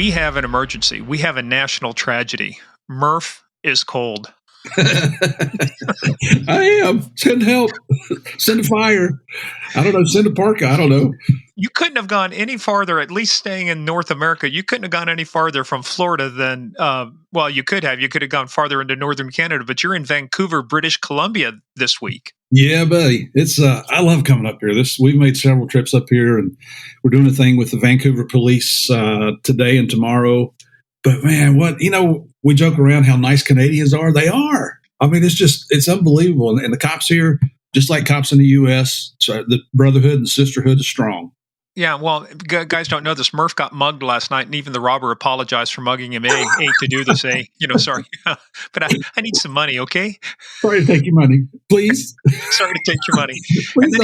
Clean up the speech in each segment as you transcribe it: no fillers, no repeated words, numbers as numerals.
we have an emergency. We have a national tragedy. Murph is cold. I am. Send help. Send a fire. I don't know. Send a parka. I don't know. You couldn't have gone any farther, at least staying in North America. You couldn't have gone any farther from Florida than, well, you could have. You could have gone farther into northern Canada, but you're in Vancouver, British Columbia this week. Yeah, buddy. It's I love coming up here. We've made several trips up here, and we're doing a thing with the Vancouver police today and tomorrow. But man, we joke around how nice Canadians are. They are. I mean, it's unbelievable. And the cops here, just like cops in the U.S., so the brotherhood and sisterhood is strong. Yeah, well, guys don't know this. Murph got mugged last night, and even the robber apologized for mugging him. To do this, sorry. But I need some money, okay? Sorry to take your money, please. Sorry to take your money. And then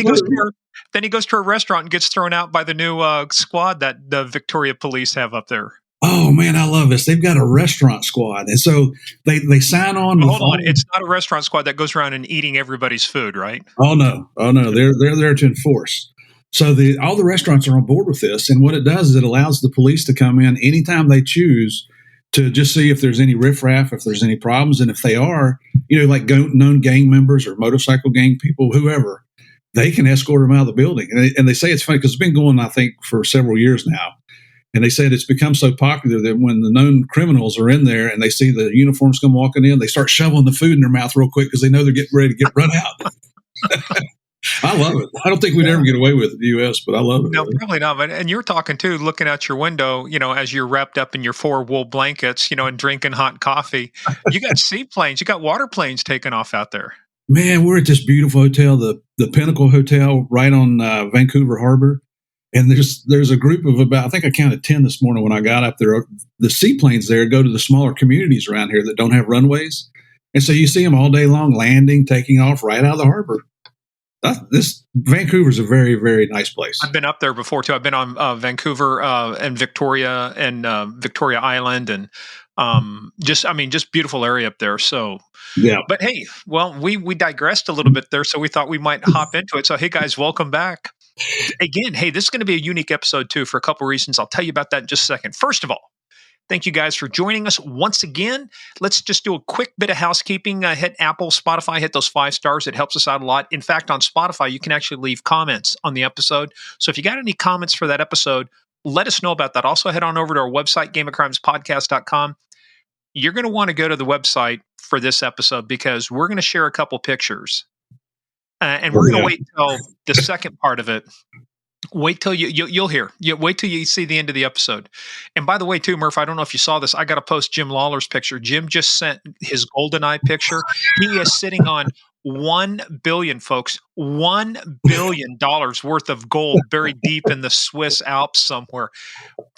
he goes to a restaurant and gets thrown out by the new squad that the Victoria police have up there. Oh man, I love this. They've got a restaurant squad, and so they sign on. Hold on, it's not a restaurant squad that goes around and eating everybody's food, right? Oh no, they're there to enforce. So all the restaurants are on board with this, and what it does is it allows the police to come in anytime they choose to just see if there's any riffraff, if there's any problems, and if they are, like known gang members or motorcycle gang people, whoever, they can escort them out of the building. And they say it's funny because it's been going, I think, for several years now. And they said it's become so popular that when the known criminals are in there and they see the uniforms come walking in, they start shoveling the food in their mouth real quick because they know they're getting ready to get run out. I love it. I don't think we'd ever get away with it in the U.S., but I love it. No, probably not. And you're talking, too, looking out your window, as you're wrapped up in your 4 wool blankets, and drinking hot coffee. You got seaplanes. You got water planes taking off out there. Man, we're at this beautiful hotel, the Pinnacle Hotel, right on Vancouver Harbor. And there's a group of about, I think I counted 10 this morning when I got up there. The seaplanes there go to the smaller communities around here that don't have runways. And so you see them all day long landing, taking off right out of the harbor. This Vancouver's a very, very nice place. I've been up there before, too. I've been on Vancouver and Victoria and Victoria Island and just beautiful area up there. So, yeah. But hey, well, we digressed a little bit there, so we thought we might hop into it. So, hey, guys, welcome back. Again, hey, this is going to be a unique episode, too, for a couple of reasons. I'll tell you about that in just a second. First of all, thank you guys for joining us once again. Let's just do a quick bit of housekeeping. Hit Apple, Spotify, hit those 5 stars. It helps us out a lot. In fact, on Spotify, you can actually leave comments on the episode. So if you got any comments for that episode, let us know about that. Also, head on over to our website, gameofcrimespodcast.com. You're going to want to go to the website for this episode because we're going to share a couple pictures. And we're going to wait till the second part of it. Wait till you'll hear. Wait till you see the end of the episode. And by the way, too, Murph, I don't know if you saw this. I got to post Jim Lawler's picture. Jim just sent his GoldenEye picture. He is sitting on $1 billion, folks. $1 billion worth of gold buried deep in the Swiss Alps somewhere.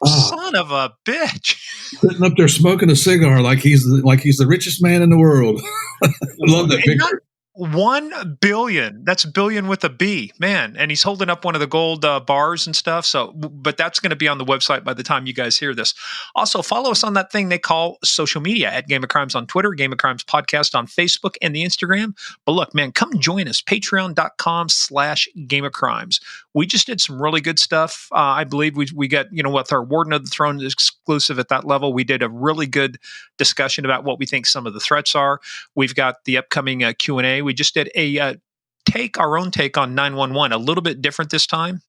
Son of a bitch! Sitting up there smoking a cigar like he's the richest man in the world. I love that picture. 1 billion. That's billion with a B, man. And he's holding up one of the gold bars and stuff. So, but that's going to be on the website by the time you guys hear this. Also, follow us on that thing they call social media at Game of Crimes on Twitter, Game of Crimes Podcast on Facebook and the Instagram. But look, man, come join us. Patreon.com/Game of Crimes. We just did some really good stuff. I believe we got, with our Warden of the Throne exclusive at that level, we did a really good discussion about what we think some of the threats are. We've got the upcoming Q&A. We just did our own take on 911, a little bit different this time.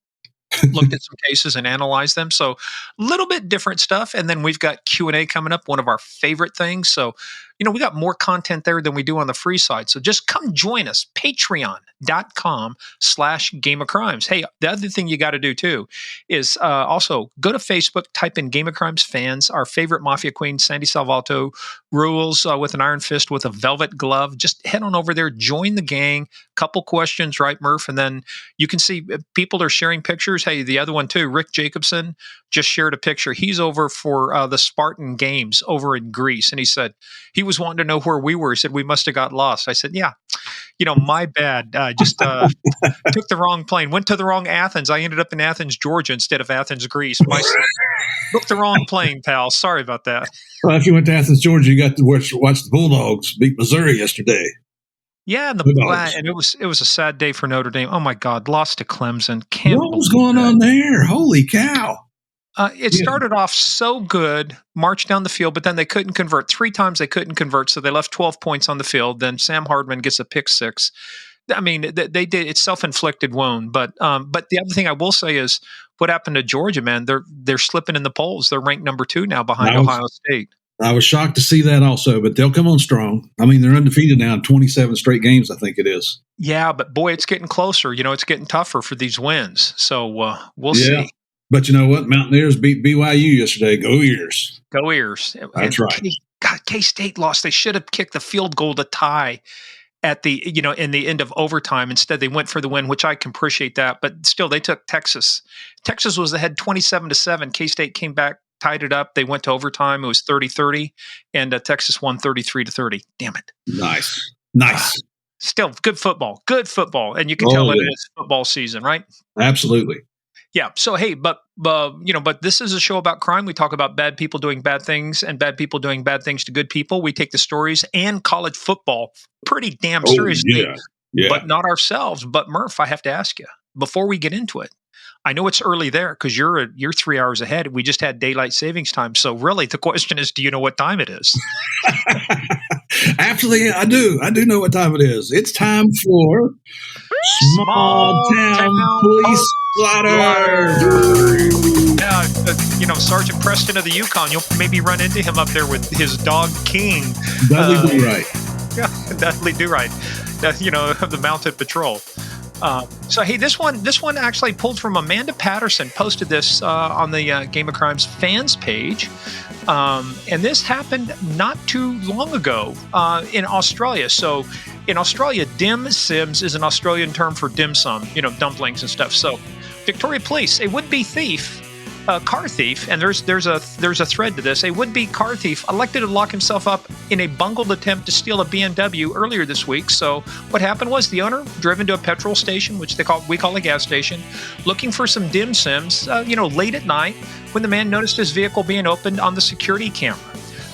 Looked at some cases and analyzed them. So a little bit different stuff. And then we've got Q&A coming up, one of our favorite things. So, we got more content there than we do on the free side. So just come join us, patreon.com/Game of Crimes. Hey, the other thing you got to do too is also go to Facebook, type in Game of Crimes fans. Our favorite Mafia Queen, Sandy Salvato, rules with an iron fist with a velvet glove. Just head on over there, join the gang. Couple questions, right, Murph? And then you can see people are sharing pictures. Hey, the other one too, Rick Jacobson just shared a picture. He's over for the Spartan Games over in Greece. And he said he was wanting to know where we were. He said, we must have got lost. I said, yeah, my bad. Just took the wrong plane, went to the wrong Athens. I ended up in Athens, Georgia instead of Athens, Greece. Booked the wrong plane, pal. Sorry about that. Well, if you went to Athens, Georgia, you got to watch the Bulldogs beat Missouri yesterday. Yeah, and it was a sad day for Notre Dame. Oh my God, lost to Clemson. What was going on there? Holy cow! It started off so good, marched down the field, but then they couldn't convert. 3 times they couldn't convert, so they left 12 points on the field. Then Sam Hardman gets a pick six. I mean, they did, it's self-inflicted wound. But the other thing I will say is what happened to Georgia, man. They're slipping in the polls. They're ranked number 2 now behind Ohio State. I was shocked to see that also, but they'll come on strong. I mean, they're undefeated now in 27 straight games, I think it is. Yeah, but boy, it's getting closer. It's getting tougher for these wins. So we'll see. But you know what? Mountaineers beat BYU yesterday. Go Ears. Go Ears. That's right. K-State lost. They should have kicked the field goal to tie at the, in the end of overtime. Instead, they went for the win, which I can appreciate that. But still, they took Texas. Texas was ahead 27-7. K-State came back, tied it up. They went to overtime. It was 30-30, and Texas won 33-30. Damn it. Nice. Still, good football. And you can tell that it is football season, right? Absolutely. Yeah. So, hey, but this is a show about crime. We talk about bad people doing bad things and bad people doing bad things to good people. We take the stories and college football pretty damn seriously, but not ourselves. But Murph, I have to ask you, before we get into it, I know it's early there because you're 3 hours ahead. We just had daylight savings time. So really the question is, do you know what time it is? Actually, I do. I do know what time it is. It's time for Small Town Police Slaughter. Sergeant Preston of the Yukon, you'll maybe run into him up there with his dog King. Dudley Do-Right. Yeah, Dudley Do-Right, of the Mounted Patrol. So, hey, this one actually pulled from Amanda Patterson, posted this on the Game of Crimes fans page. And this happened not too long ago in Australia. So in Australia, dim sims is an Australian term for dim sum, dumplings and stuff. So Victoria Police, a would-be thief, car thief, and there's a thread to this. A would-be car thief elected to lock himself up in a bungled attempt to steal a BMW earlier this week. So what happened was the owner driven to a petrol station, which we call a gas station, looking for some dim sims, late at night when the man noticed his vehicle being opened on the security camera.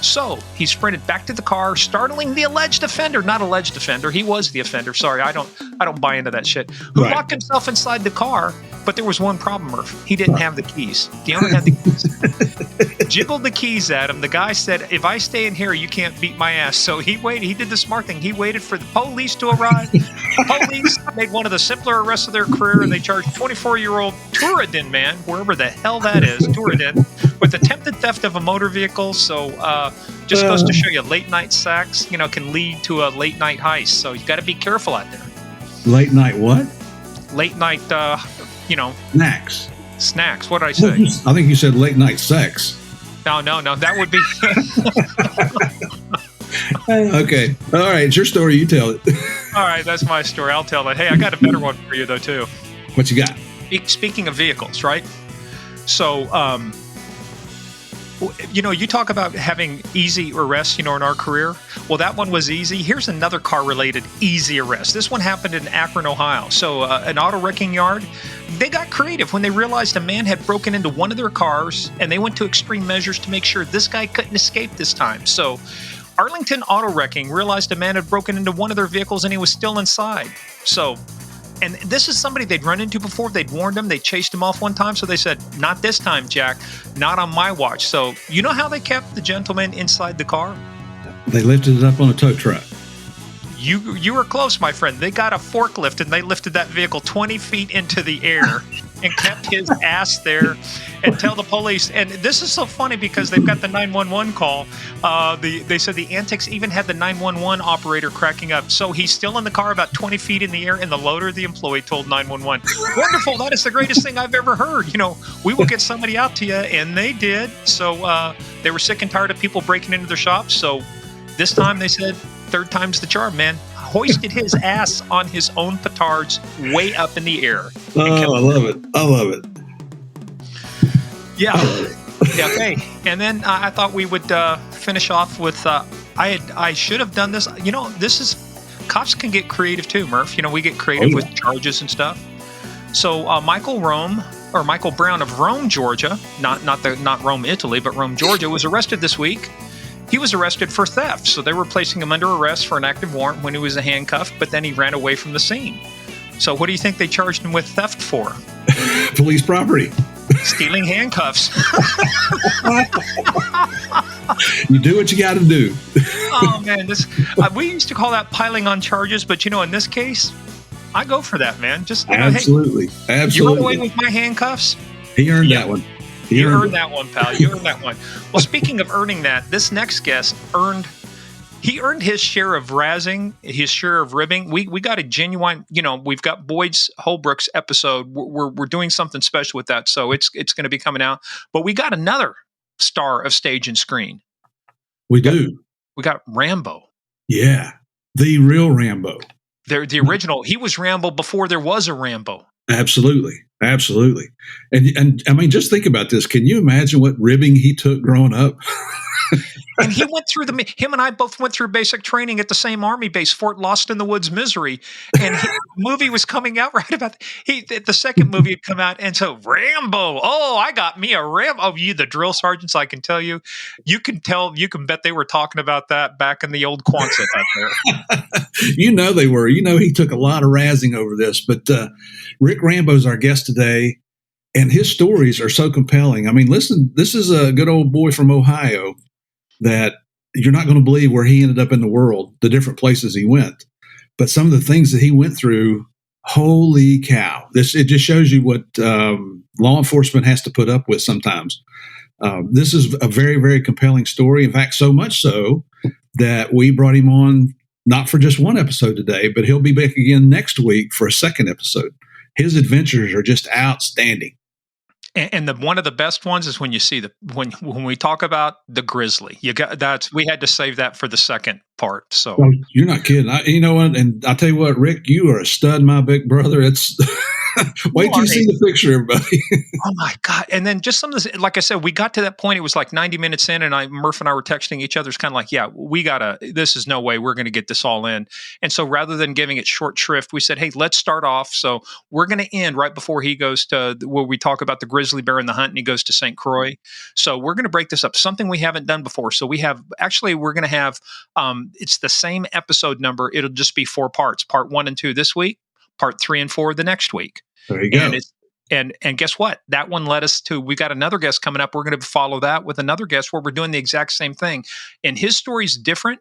So he sprinted back to the car, startling the alleged offender. Not alleged offender, he was the offender. Sorry, I don't buy into that shit. Who locked himself inside the car, but there was one problem, Murph. He didn't have the keys. The owner had the keys. Jiggled the keys at him. The guy said, "If I stay in here, you can't beat my ass." So he waited. He did the smart thing. He waited for the police to arrive. Police made one of the simpler arrests of their career, and they charged 24-year-old Turadin man, wherever the hell that is, Turadin, with attempted theft of a motor vehicle. So just goes to show you, late night sacks, can lead to a late night heist. So you got to be careful out there. Late night what? Late night, Snacks. What did I say? I think you said late night sex. No. That would be. Okay. All right. It's your story. You tell it. All right. That's my story. I'll tell it. Hey, I got a better one for you, though, too. What you got? Speaking of vehicles, right? So, you talk about having easy arrests, in our career. Well, that one was easy. Here's another car-related easy arrest. This one happened in Akron, Ohio. So an auto wrecking yard, they got creative when they realized a man had broken into one of their cars, and they went to extreme measures to make sure this guy couldn't escape this time. So Arlington Auto Wrecking realized a man had broken into one of their vehicles, and he was still inside. So... And this is somebody they'd run into before. They'd warned him. They chased him off one time. So they said, "Not this time, Jack. Not on my watch." So you know how they kept the gentleman inside the car? They lifted it up on a tow truck. You were close, my friend. They got a forklift and they lifted that vehicle 20 feet into the air and kept his ass there and tell the police. And this is so funny because they've got the 911 call. They said the antics even had the 911 operator cracking up. So he's still in the car about 20 feet in the air, and the loader, the employee, told 911, "Wonderful, that is the greatest thing I've ever heard. We will get somebody out to you." And they did. So they were sick and tired of people breaking into their shops. So this time they said, third time's the charm, man. Hoisted his ass on his own petards way up in the air. I love it. Yeah. Okay. And then I thought we would finish off with, I should have done this. Cops can get creative too, Murph. We get creative with charges and stuff. So Michael Brown of Rome, Georgia, not Rome, Italy, but Rome, Georgia, was arrested this week. He was arrested for theft, so they were placing him under arrest for an active warrant when he was handcuffed, but then he ran away from the scene. So what do you think they charged him with theft for? Police property. Stealing handcuffs. You do what you got to do. Oh man, this we used to call that piling on charges, but in this case, I go for that, man. Just absolutely, hey, absolutely. You run away with my handcuffs. He earned that one. You earned that one, pal. You earned that one. Well, speaking of earning that, this next guest earned his share of razzing, his share of ribbing. We got a genuine, we've got Boyd's Holbrook's episode. We're doing something special with that, so it's going to be coming out. But we got another star of stage and screen. We got Rambo. Yeah, the real Rambo. The original. He was Rambo before there was a Rambo. Absolutely. And I mean, just think about this. Can you imagine what ribbing he took growing up? And he went through him and I both went through basic training at the same Army base, Fort Lost in the Woods, Missouri. And the movie was coming out right about the second movie had come out. And so Rambo, I got me a Rambo. Oh, you, the drill sergeants, I can tell you, you can bet they were talking about that back in the old Quonset out there. They were. He took a lot of razzing over this. But Rikk Rambo's our guest today. And his stories are so compelling. I mean, listen, this is a good old boy from Ohio that you're not going to believe where he ended up in the world, the different places he went. But some of the things that he went through, holy cow. It just shows you what law enforcement has to put up with sometimes. This is a very, very compelling story. In fact, so much so that we brought him on not for just one episode today, but he'll be back again next week for a second episode. His adventures are just outstanding. And one of the best ones is when you see when we talk about the Grizzly. We had to save that for the second part. So you're not kidding. You know what? And I'll tell you what, Rick, you are a stud, my big brother. It's wait till you see the picture, everybody. Oh my God! And then just some of this, like I said, we got to that point. It was like 90 minutes in, and Murph and I were texting each other. It's kind of like, yeah, this is no way we're going to get this all in. And so rather than giving it short shrift, we said, hey, let's start off. So we're going to end right before he goes to where we talk about the grizzly bear and the hunt, and he goes to St. Croix. So we're going to break this up, something we haven't done before. So we're going to have, it's the same episode number. It'll just be 4 parts, part 1 and 2 this week, part 3 and 4 the next week. There you go. And guess what? That one led us to, we've got another guest coming up. We're going to follow that with another guest where we're doing the exact same thing. And his story is different,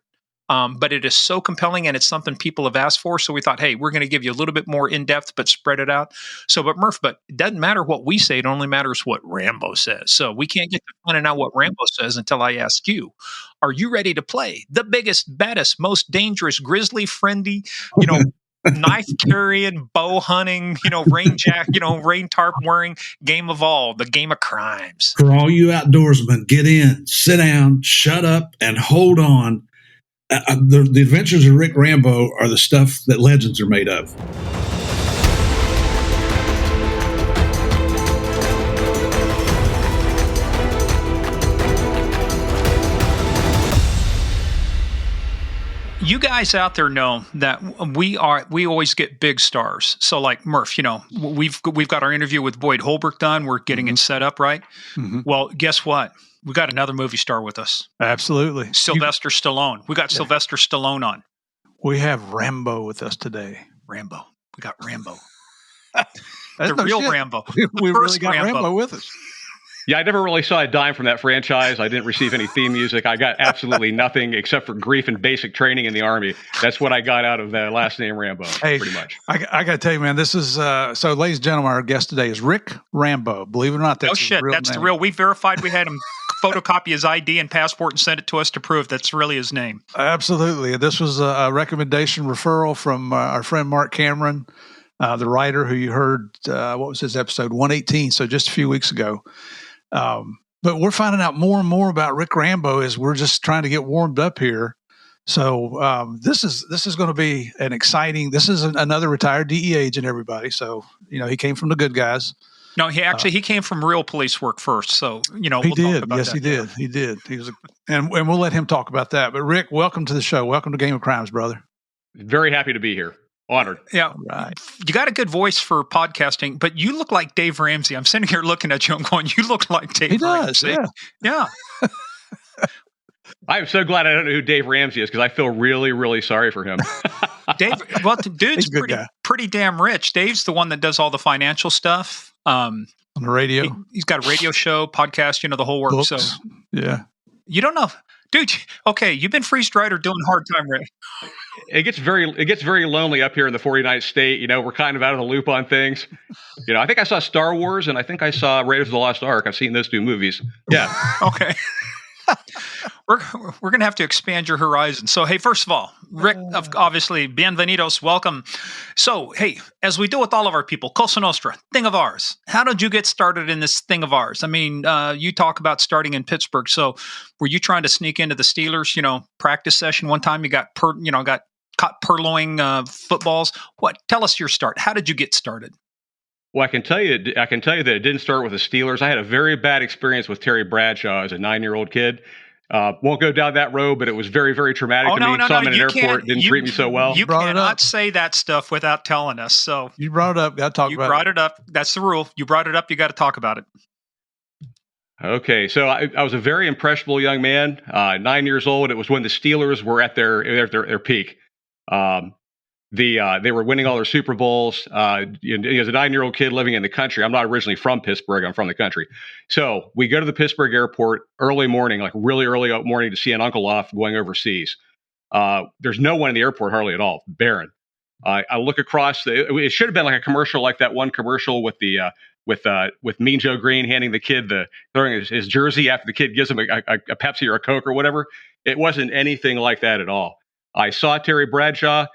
but it is so compelling and it's something people have asked for. So we thought, hey, we're going to give you a little bit more in-depth, but spread it out. So, but it doesn't matter what we say. It only matters what Rambo says. So we can't get to finding out what Rambo says until I ask you, are you ready to play the biggest, baddest, most dangerous, grizzly friendly, knife carrying, bow hunting, rain tarp wearing game of all, the game of crimes? For all you outdoorsmen, get in, sit down, shut up, and hold on. The adventures of Rikk Rambo are the stuff that legends are made of. You guys out there know that we always get big stars. So like Murph, we've got our interview with Boyd Holbrook done. We're getting it set up, right? Mm-hmm. Well, guess what? We got another movie star with us. Absolutely. Sylvester Stallone. We got Sylvester Stallone on. We have Rambo with us today. Rambo. We got Rambo. The real shit. Rambo. We really got Rambo with us. Yeah, I never really saw a dime from that franchise. I didn't receive any theme music. I got absolutely nothing except for grief and basic training in the Army. That's what I got out of the last name Rambo, pretty much. I got to tell you, man, this is, so ladies and gentlemen, our guest today is Rikk Rambo. Believe it or not, that's his real that's name. the real. We verified we had him photocopy his ID and passport and sent it to us to prove that's really his name. Absolutely. This was a recommendation referral from our friend Mark Cameron, the writer who you heard, what was his episode, 118, so just a few weeks ago. But we're finding out more and more about Rikk Rambo as we're just trying to get warmed up here. So this is going to be an exciting. This is another retired DEA agent, everybody. So he came from the good guys. No, he came from real police work first. So he did. Yes, he did. He did. He was, and we'll let him talk about that. But Rick, welcome to the show. Welcome to Game of Crimes, brother. Very happy to be here. Honored. Yeah. Right. You got a good voice for podcasting, but you look like Dave Ramsey. I'm sitting here looking at you. I'm going, you look like Dave Ramsey. Yeah. I am so glad I don't know who Dave Ramsey is because I feel really, really sorry for him. Dave, well, the dude's pretty damn rich. Dave's the one that does all the financial stuff. On the radio. He's got a radio show, podcast, the whole work. Books. So yeah. You don't know. Dude, okay, you've been freeze-dried or doing hard time, Rick. It gets very lonely up here in the 49th state. We're kind of out of the loop on things. I think I saw Star Wars and I think I saw Raiders of the Lost Ark. I've seen those 2 movies. Yeah. Okay. We're going to have to expand your horizon. So, hey, first of all, Rick, obviously, bienvenidos, welcome. So, hey, as we do with all of our people, Cosa Nostra, thing of ours. How did you get started in this thing of ours? I mean, you talk about starting in Pittsburgh. So, were you trying to sneak into the Steelers, practice session one time? You got caught purloining footballs. Tell us your start. How did you get started? Well, I can tell you that it didn't start with the Steelers. I had a very bad experience with Terry Bradshaw as a 9-year-old kid. Won't go down that road, but it was very, very traumatic to me. Saw him in an airport, didn't treat me so well. You cannot say that stuff without telling us. So you brought it up, got to talk about it. You brought it up. That's the rule. You brought it up, you got to talk about it. Okay, so I was a very impressionable young man, 9 years old. It was when the Steelers were at their peak. They were winning all their Super Bowls. As a 9-year-old kid living in the country, I'm not originally from Pittsburgh. I'm from the country. So we go to the Pittsburgh airport early morning, like really early morning, to see an uncle off going overseas. There's no one in the airport hardly at all. Barren. I look across. It should have been like a commercial, like that one commercial with the with Mean Joe Green handing the kid throwing his jersey after the kid gives him a Pepsi or a Coke or whatever. It wasn't anything like that at all. I saw Terry Bradshaw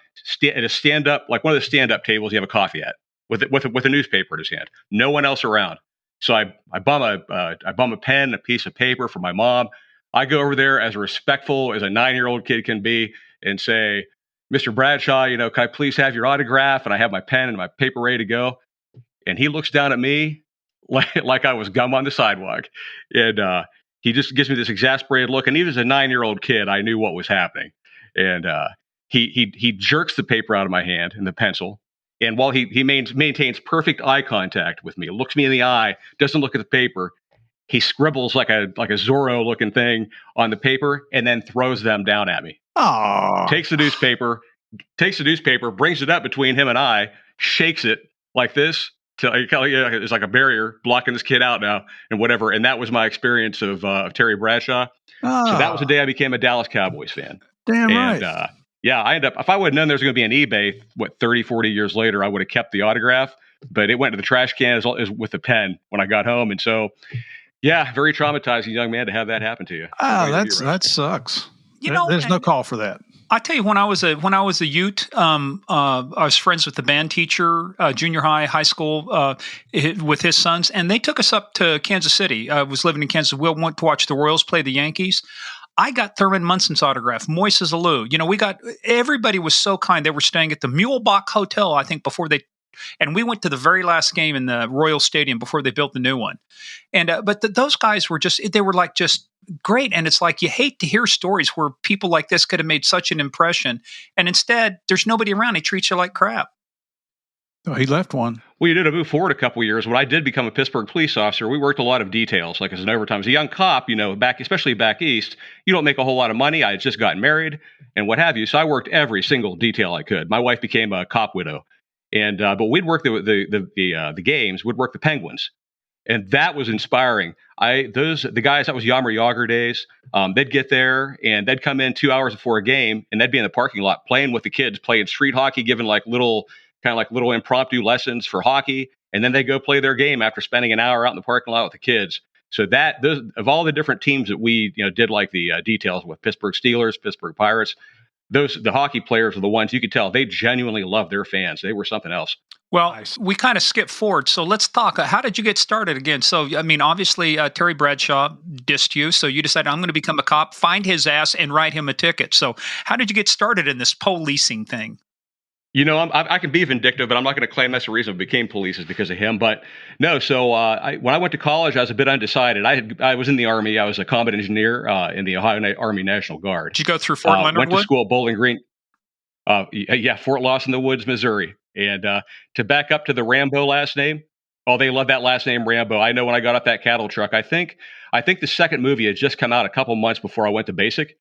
at a stand-up, like one of the stand-up tables you have a coffee at, with a newspaper in his hand. No one else around. So I bum a pen, a piece of paper for my mom. I go over there as respectful as a 9-year-old kid can be and say, "Mr. Bradshaw, can I please have your autograph?" And I have my pen and my paper ready to go. And he looks down at me like I was gum on the sidewalk. And he just gives me this exasperated look. And even as a 9-year-old kid, I knew what was happening. And he jerks the paper out of my hand and the pencil. And while he maintains perfect eye contact with me, looks me in the eye, doesn't look at the paper, he scribbles like a Zorro looking thing on the paper and then throws them down at me. Oh. Takes the newspaper, brings it up between him and I, shakes it like this. It's like a barrier blocking this kid out now and whatever. And that was my experience of Terry Bradshaw. Oh. So that was the day I became a Dallas Cowboys fan. Damn and, right. I ended up, if I would have known there was going to be an eBay, 30, 40 years later, I would have kept the autograph, but it went to the trash can as with the pen when I got home. And so, yeah, very traumatizing young man to have that happen to you. That sucks. There's no call for that. I tell you, when I was a youth, I was friends with the band teacher, junior high, high school, with his sons, and they took us up to Kansas City. I was living in Kansas. We went to watch the Royals play the Yankees. I got Thurman Munson's autograph, Moises Alou. Everybody was so kind. They were staying at the Mulebach Hotel, I think, and we went to the very last game in the Royal Stadium before they built the new one. And but those guys were just great. And it's like you hate to hear stories where people like this could have made such an impression, and instead there's nobody around. He treats you like crap. Oh, he left one. Well, you did move forward a couple of years. When I did become a Pittsburgh police officer, we worked a lot of details, like as an overtime. As a young cop, especially back east, you don't make a whole lot of money. I had just gotten married and what have you. So I worked every single detail I could. My wife became a cop widow. And but we'd work the games, we'd work the Penguins. And that was inspiring. The guys, that was Yammer Yager days. They'd get there and they'd come in 2 hours before a game and they'd be in the parking lot playing with the kids, playing street hockey, giving little impromptu lessons for hockey. And then they go play their game after spending an hour out in the parking lot with the kids. So of all the different teams that we did like the details with, Pittsburgh Steelers, Pittsburgh Pirates, the hockey players are the ones you could tell they genuinely loved their fans. They were something else. Well, we kind of skipped forward, so let's talk. How did you get started again? So, I mean, obviously, Terry Bradshaw dissed you, so you decided, I'm going to become a cop, find his ass, and write him a ticket. So how did you get started in this policing thing? I can be vindictive, but I'm not going to claim that's the reason I became police is because of him. But no, so when I went to college, I was a bit undecided. I was in the Army. I was a combat engineer in the Ohio Army National Guard. Did you go through Fort Leonard Wood? Went to school at Bowling Green. Fort Lost in the Woods, Missouri. And to back up to the Rambo last name, they love that last name, Rambo. I know when I got off that cattle truck, I think the second movie had just come out a couple months before I went to basic.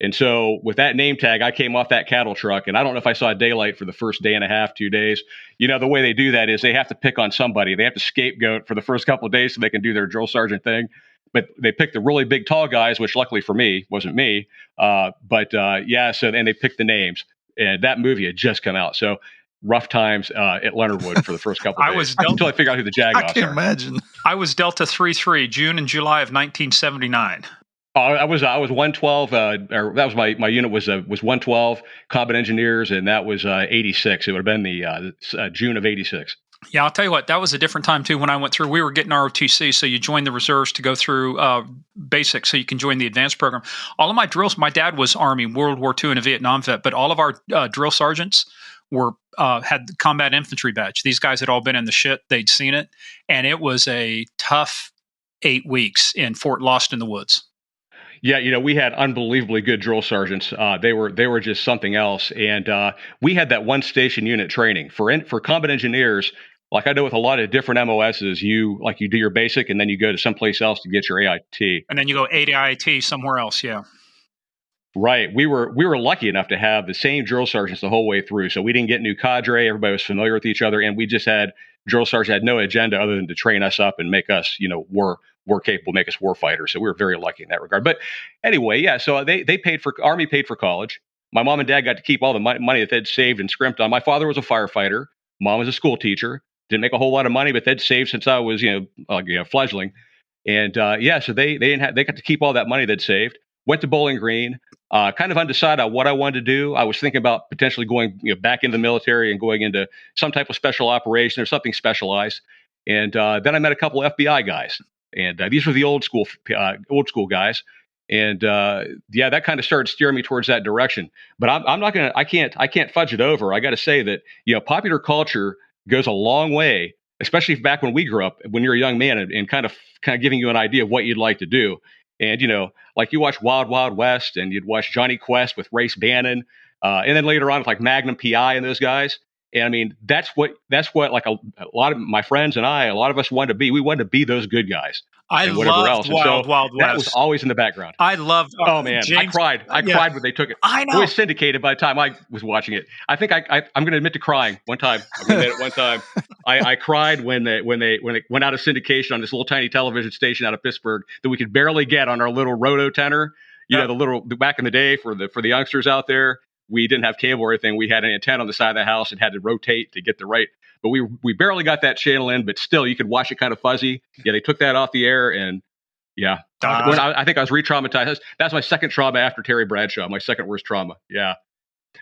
And so with that name tag, I came off that cattle truck, and I don't know if I saw daylight for the first day and a half, 2 days. The way they do that is they have to pick on somebody. They have to scapegoat for the first couple of days so they can do their drill sergeant thing. But they picked the really big, tall guys, which luckily for me wasn't me. So and they picked the names. And that movie had just come out. So rough times at Leonard Wood for the first couple of days until I figured out who the Jagoffs are. I can imagine. I was Delta 3-3, June and July of 1979. I was 112. Or that was my unit was 112 combat engineers, and that was 86. It would have been the June of 86. Yeah, I'll tell you what, that was a different time too. When I went through, we were getting ROTC, so you join the reserves to go through basic, so you can join the advanced program. All of my drills, my dad was Army, World War II, and a Vietnam vet, but all of our drill sergeants were had the combat infantry badge. These guys had all been in the shit; they'd seen it, and it was a tough 8 weeks in Fort Lost in the Woods. Yeah, we had unbelievably good drill sergeants. They were just something else, and we had that one station unit training for combat engineers. Like I know with a lot of different MOSs, you do your basic, and then you go to someplace else to get your AIT, and then you go AIT somewhere else. Yeah, right. We were lucky enough to have the same drill sergeants the whole way through, so we didn't get new cadre. Everybody was familiar with each other, and we just had drill sergeants had no agenda other than to train us up and make us, war capable, make us war fighters. So we were very lucky in that regard. But anyway, yeah. So they Army paid for college. My mom and dad got to keep all the money that they'd saved and scrimped on. My father was a firefighter. Mom was a school teacher. Didn't make a whole lot of money, but they'd saved since I was, fledgling. And so they got to keep all that money they'd saved. Went to Bowling Green. Kind of undecided on what I wanted to do. I was thinking about potentially going back into the military and going into some type of special operation or something specialized. And then I met a couple of FBI guys, and these were the old school guys. And that kind of started steering me towards that direction. But I can't fudge it over. I got to say that popular culture goes a long way, especially back when we grew up, when you're a young man, and kind of giving you an idea of what you'd like to do. And like you watch Wild Wild West, and you'd watch Johnny Quest with Race Bannon, and then later on with like Magnum PI and those guys. And I mean, that's what like a lot of my friends and a lot of us wanted to be. We wanted to be those good guys. I loved Wild Wild West. That was always in the background. I loved. Oh man, I cried. I cried when they took it. I know. It was syndicated by the time I was watching it. I think I'm going to admit to crying one time. I cried when it went out of syndication on this little tiny television station out of Pittsburgh that we could barely get on our little roto tenor. The little back in the day for the youngsters out there. We didn't have cable or anything. We had an antenna on the side of the house and had to rotate to get the right. But we barely got that channel in, but still you could watch it kind of fuzzy. Yeah, they took that off the air, and yeah. I think I was re-traumatized. That's my second trauma after Terry Bradshaw, my second worst trauma. Yeah.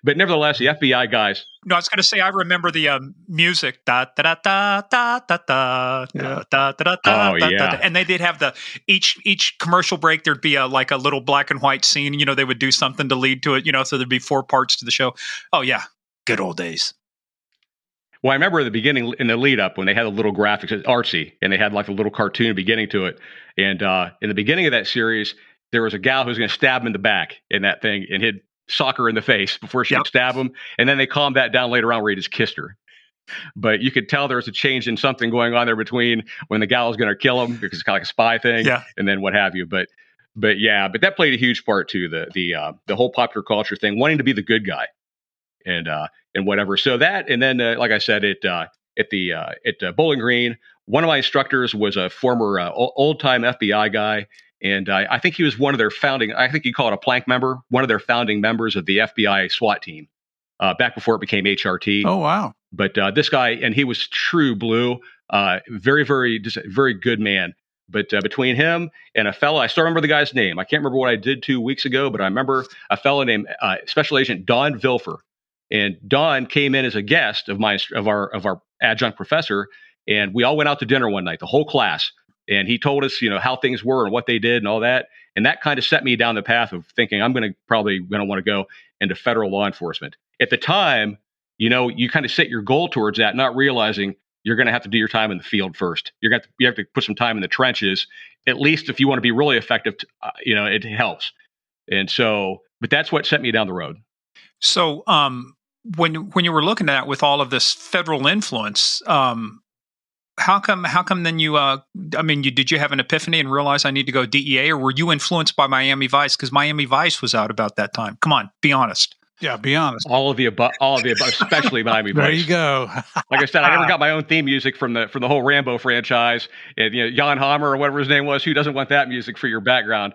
But nevertheless, the FBI guys. No, I was going to say, I remember the music. Da, da, da, da, da, da, da, da, da, da, da, and they did have each commercial break, there'd be a little black and white scene. They would do something to lead to it, so there'd be 4 parts to the show. Oh, yeah. Good old days. Well, I remember in the beginning, in the lead up, when they had the little graphics, it's artsy, and they had like a little cartoon beginning to it. And in the beginning of that series, there was a gal who was going to stab him in the back in that thing, and he'd sock her in the face before she could stab him. And then they calmed that down later on where he just kissed her. But you could tell there was a change in something going on there between when the gal was going to kill him, because it's kind of like a spy thing, and then what have you. But that played a huge part too, the whole popular culture thing, wanting to be the good guy. And whatever. So that, and then like I said, at Bowling Green, one of my instructors was a former old time FBI guy, and I think he was one of their founding. I think you call it a plank member, one of their founding members of the FBI SWAT team, back before it became HRT. Oh wow! But this guy, and he was true blue, very very just a very good man. But between him and a fellow, I still remember the guy's name. I can't remember what I did 2 weeks ago, but I remember a fellow named Special Agent Don Vilfer. And Don came in as a guest of our adjunct professor, and we all went out to dinner one night, the whole class. And he told us, how things were and what they did and all that. And that kind of set me down the path of thinking I'm probably going to want to go into federal law enforcement. At the time, you kind of set your goal towards that, not realizing you're going to have to do your time in the field first. You have to put some time in the trenches, at least if you want to be really effective. It helps. And so, but that's what set me down the road. So, when you were looking at it with all of this federal influence, how come then you, did you have an epiphany and realize I need to go DEA, or were you influenced by Miami Vice? Because Miami Vice was out about that time. Come on, be honest. Yeah, be honest. All of the above, especially Miami Vice. There you go. Like I said, I never got my own theme music from the whole Rambo franchise. And Jan Hammer or whatever his name was, who doesn't want that music for your background?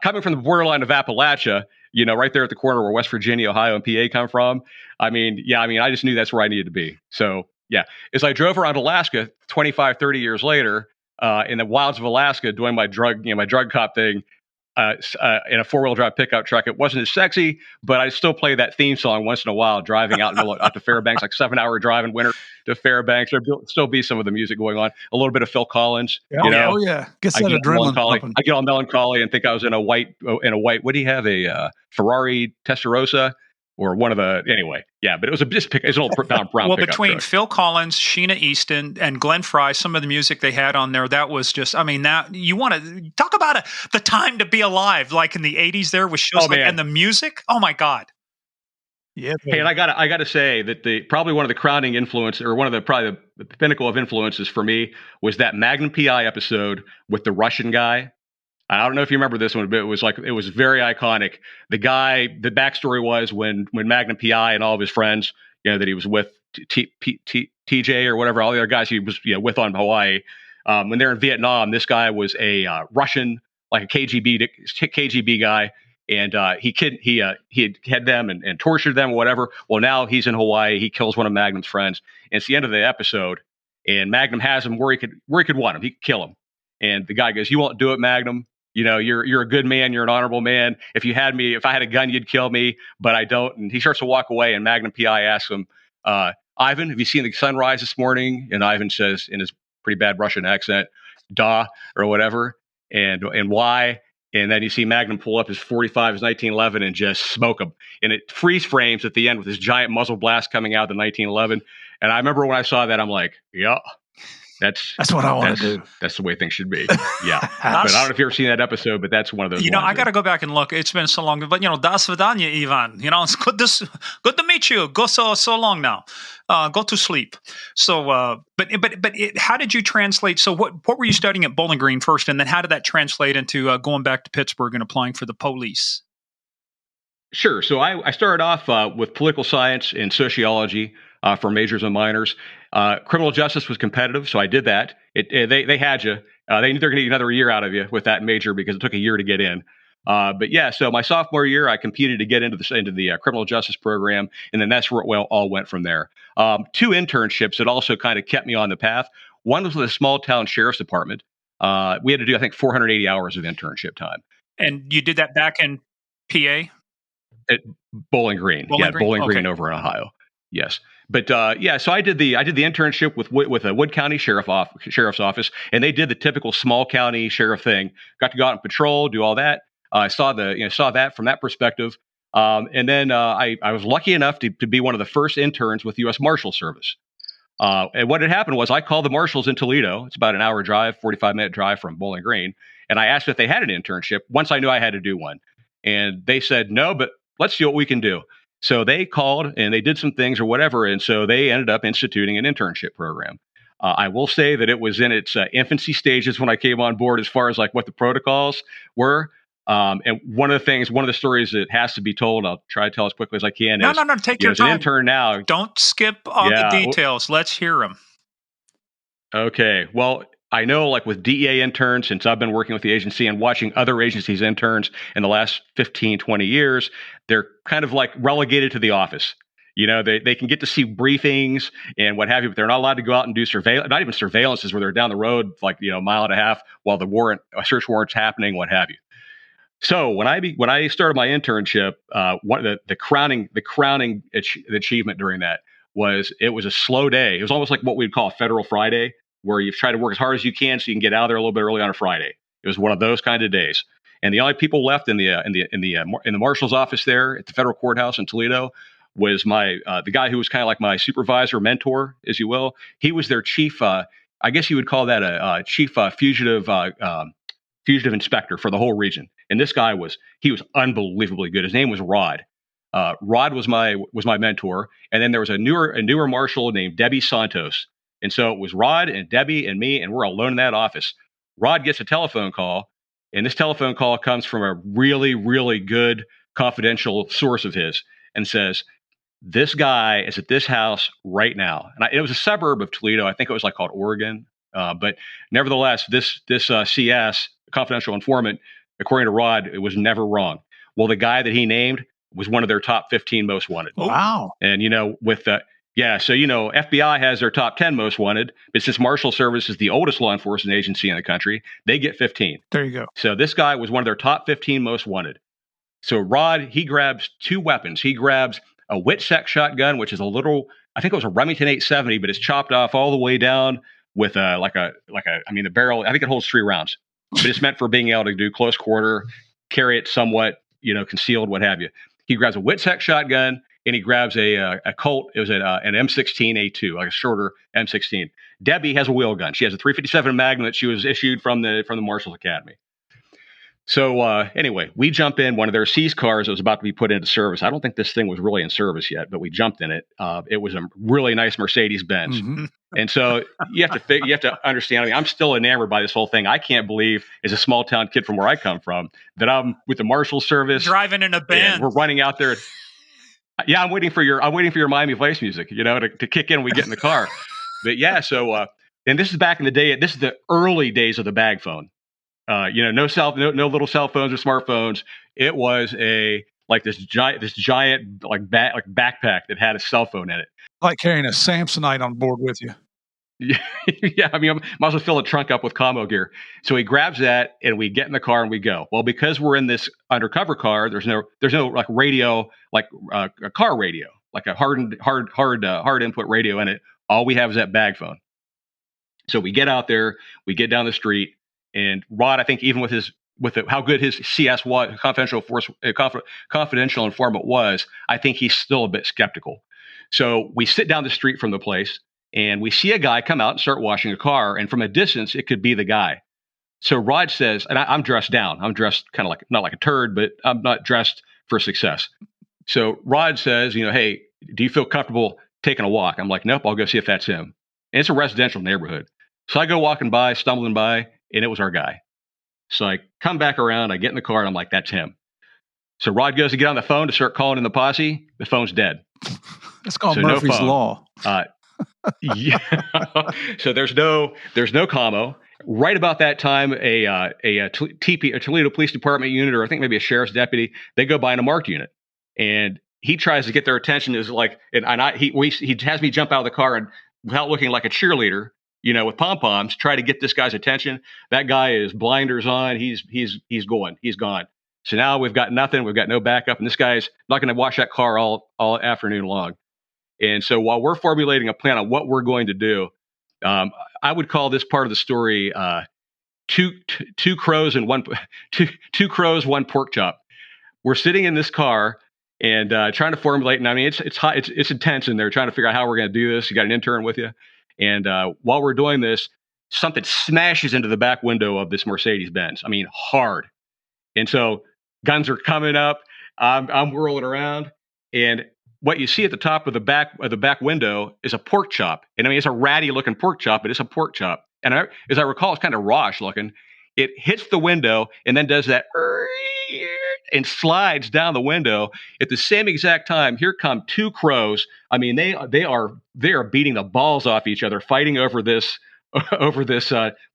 Coming from the borderline of Appalachia, right there at the corner where West Virginia, Ohio, and PA come from. I just knew that's where I needed to be. So yeah, as I drove around Alaska 25, 30 years later, in the wilds of Alaska, doing my drug cop thing, in a 4-wheel drive pickup truck. It wasn't as sexy, but I still play that theme song once in a while, driving out to Fairbanks, like 7-hour drive in winter to Fairbanks. There'll still be some of the music going on. A little bit of Phil Collins. Oh yeah. Gets that adrenaline pumping. I get all melancholy and think I was in a white, what do you have? A Ferrari Testarossa? Or one of the, anyway, yeah, but it was it's an old brown well, pickup between truck. Phil Collins, Sheena Easton, and Glenn Fry, some of the music they had on there, that was just, that you want to talk about the time to be alive, like in the 80s there with shows and the music. Oh my God. Yeah. Hey, and I gotta say that probably one of the crowning influence, or one of the pinnacle of influences for me, was that Magnum PI episode with the Russian guy. I don't know if you remember this one, but it was very iconic. The backstory was when Magnum PI and all of his friends, that he was with, TJ or whatever, all the other guys he was with on Hawaii, when they're in Vietnam, this guy was a Russian, like a KGB guy, and he had them and tortured them or whatever. Well, now he's in Hawaii. He kills one of Magnum's friends, and it's the end of the episode, and Magnum has him where he could want him. He could kill him, and the guy goes, "You won't do it, Magnum. You're a good man. You're an honorable man. If I had a gun, you'd kill me, but I don't." And he starts to walk away, and Magnum PI asks him, "Ivan, have you seen the sunrise this morning?" And Ivan says in his pretty bad Russian accent, "Da," or whatever. And why? And then you see Magnum pull up his 45, his 1911, and just smoke him. And it freeze frames at the end with this giant muzzle blast coming out of the 1911. And I remember when I saw that, I'm like, yeah. That's what I want to do. That's the way things should be. Yeah. But I don't know if you've ever seen that episode, but that's one of those. I got to go back and look. It's been so long. But, das vidanya, Ivan. It's good to meet you. Go so long now. Go to sleep. So, but how did you translate? So what were you studying at Bowling Green first? And then how did that translate into going back to Pittsburgh and applying for the police? Sure. So I started off with political science and sociology for majors and minors. Criminal justice was competitive, so I did that. They had you. They knew they're going to get another year out of you with that major because it took a year to get in. But yeah, so my sophomore year, I competed to get into the criminal justice program, and then that's where it all went from there. 2 internships that also kind of kept me on the path. One was with a small town sheriff's department. We had to do, I think, 480 hours of internship time. And you did that back in PA? At Bowling Green. Bowling Green over in Ohio. Yes. But so I did the internship with a Wood County Sheriff's Office, and they did the typical small county sheriff thing. Got to go out and patrol, do all that. I saw that from that perspective, and then I was lucky enough to be one of the first interns with the U.S. Marshal Service. And what had happened was I called the marshals in Toledo. It's about an hour drive, 45-minute drive from Bowling Green, and I asked if they had an internship. Once I knew I had to do one, and they said no, but let's see what we can do. So they called and they did some things or whatever. And so they ended up instituting an internship program. I will say that it was in its infancy stages when I came on board as far as like what the protocols were. And one of the stories that has to be told, I'll try to tell as quickly as I can. No, take your time. As an intern now. Don't skip all the details. Let's hear them. Okay. Well, I know, like with DEA interns, since I've been working with the agency and watching other agencies' interns in the last 15, 20 years, they're kind of like relegated to the office. They can get to see briefings and what have you, but they're not allowed to go out and do surveillance, not even surveillances where they're down the road, like, a mile and a half while the search warrant's happening, what have you. So when I started my internship, one of the crowning achievement during that was it was a slow day. It was almost like what we'd call a Federal Friday, where you try to work as hard as you can so you can get out of there a little bit early on a Friday. It was one of those kind of days. And the only people left in the marshal's office there at the federal courthouse in Toledo was the guy who was kind of like my supervisor, mentor, as you will. He was their chief. I guess you would call that a chief fugitive inspector for the whole region. And this guy was unbelievably good. His name was Rod. Rod was my mentor. And then there was a newer marshal named Debbie Santos. And so it was Rod and Debbie and me, and we're alone in that office. Rod gets a telephone call, and this telephone call comes from a really, really good confidential source of his and says, this guy is at this house right now. And it was a suburb of Toledo. I think it was like called Oregon. But nevertheless, this CS, confidential informant, according to Rod, it was never wrong. Well, the guy that he named was one of their top 15 most wanted. Wow. And, with the, so, FBI has their top 10 most wanted, but since Marshal Service is the oldest law enforcement agency in the country, they get 15. There you go. So this guy was one of their top 15 most wanted. So Rod, he grabs two weapons. He grabs a Whitsec shotgun, which is a little, I think it was a Remington 870, but it's chopped off all the way down with the barrel, I think it holds 3 rounds, but it's meant for being able to do close quarter, carry it somewhat, concealed, what have you. He grabs a Whitsec shotgun and he grabs a Colt. It was an M16A2, like a shorter M16. Debbie has a wheel gun. She has a .357 Magnum that she was issued from the Marshals Academy. So anyway, we jump in one of their seized cars that was about to be put into service. I don't think this thing was really in service yet, but we jumped in it. It was a really nice Mercedes-Benz. Mm-hmm. And so you have to understand, I'm still enamored by this whole thing. I can't believe, as a small town kid from where I come from, that I'm with the Marshal Service. Driving in a Benz. We're running out there. Yeah, I'm waiting for your Miami Vice music, to kick in when we get in the car. But yeah, so and this is back in the day. This is the early days of the bag phone. No little cell phones or smartphones. It was this giant backpack that had a cell phone in it. Like carrying a Samsonite on board with you. Yeah, I might as well fill a trunk up with combo gear. So he grabs that, and we get in the car and we go. Well, because we're in this undercover car, there's no like radio, like a car radio, like a hard input radio in it. All we have is that bag phone. So we get out there, we get down the street. And Rod, I think even with how good his CS was, confidential informant was, I think he's still a bit skeptical. So we sit down the street from the place and we see a guy come out and start washing a car. And from a distance, it could be the guy. So Rod says, and I'm dressed down. I'm dressed kind of like, not like a turd, but I'm not dressed for success. So Rod says, hey, do you feel comfortable taking a walk? I'm like, nope, I'll go see if that's him. And it's a residential neighborhood. So I go walking by, stumbling by, and it was our guy. So I come back around, I get in the car, and I'm like, that's him. So Rod goes to get on the phone to start calling in the posse. The phone's dead. That's called Murphy's Law. Yeah. So there's no commo. Right about that time, a Toledo Police Department unit, or I think maybe a sheriff's deputy, they go by in a marked unit, and he tries to get their attention. Is like, he has me jump out of the car and without looking like a cheerleader, with pom-poms, try to get this guy's attention. That guy is blinders on. He's gone. So now we've got nothing. We've got no backup, and this guy's not going to wash that car all afternoon long. And so while we're formulating a plan on what we're going to do, I would call this part of the story two crows, one pork chop. We're sitting in this car and trying to formulate. And I mean, it's hot. It's intense in there, trying to figure out how we're going to do this. You got an intern with you. And while we're doing this, something smashes into the back window of this Mercedes-Benz. I mean, hard. And so guns are coming up. I'm whirling around. And what you see at the top of the back window is a pork chop. And I mean, it's a ratty looking pork chop, but it's a pork chop. And as I recall, it's kind of rawish looking. It hits the window and then does that and slides down the window. At the same exact time, here come two crows. I mean, they are beating the balls off each other, fighting over this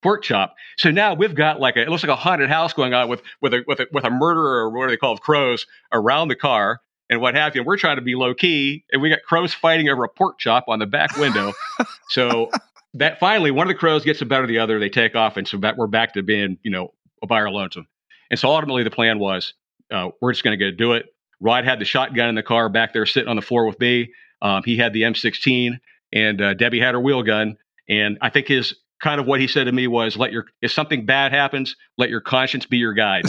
pork chop. So now we've got it looks like a haunted house going on with a murderer, or what are they called, crows around the car and what have you. And we're trying to be low key, and we got crows fighting over a pork chop on the back window. So that finally one of the crows gets the better of the other. They take off, and so we're back to being by our lonesome. And so ultimately the plan was, we're just going to go do it. Rod had the shotgun in the car back there sitting on the floor with me. He had the M16, and Debbie had her wheel gun. And I think his kind of what he said to me was, if something bad happens, let your conscience be your guide.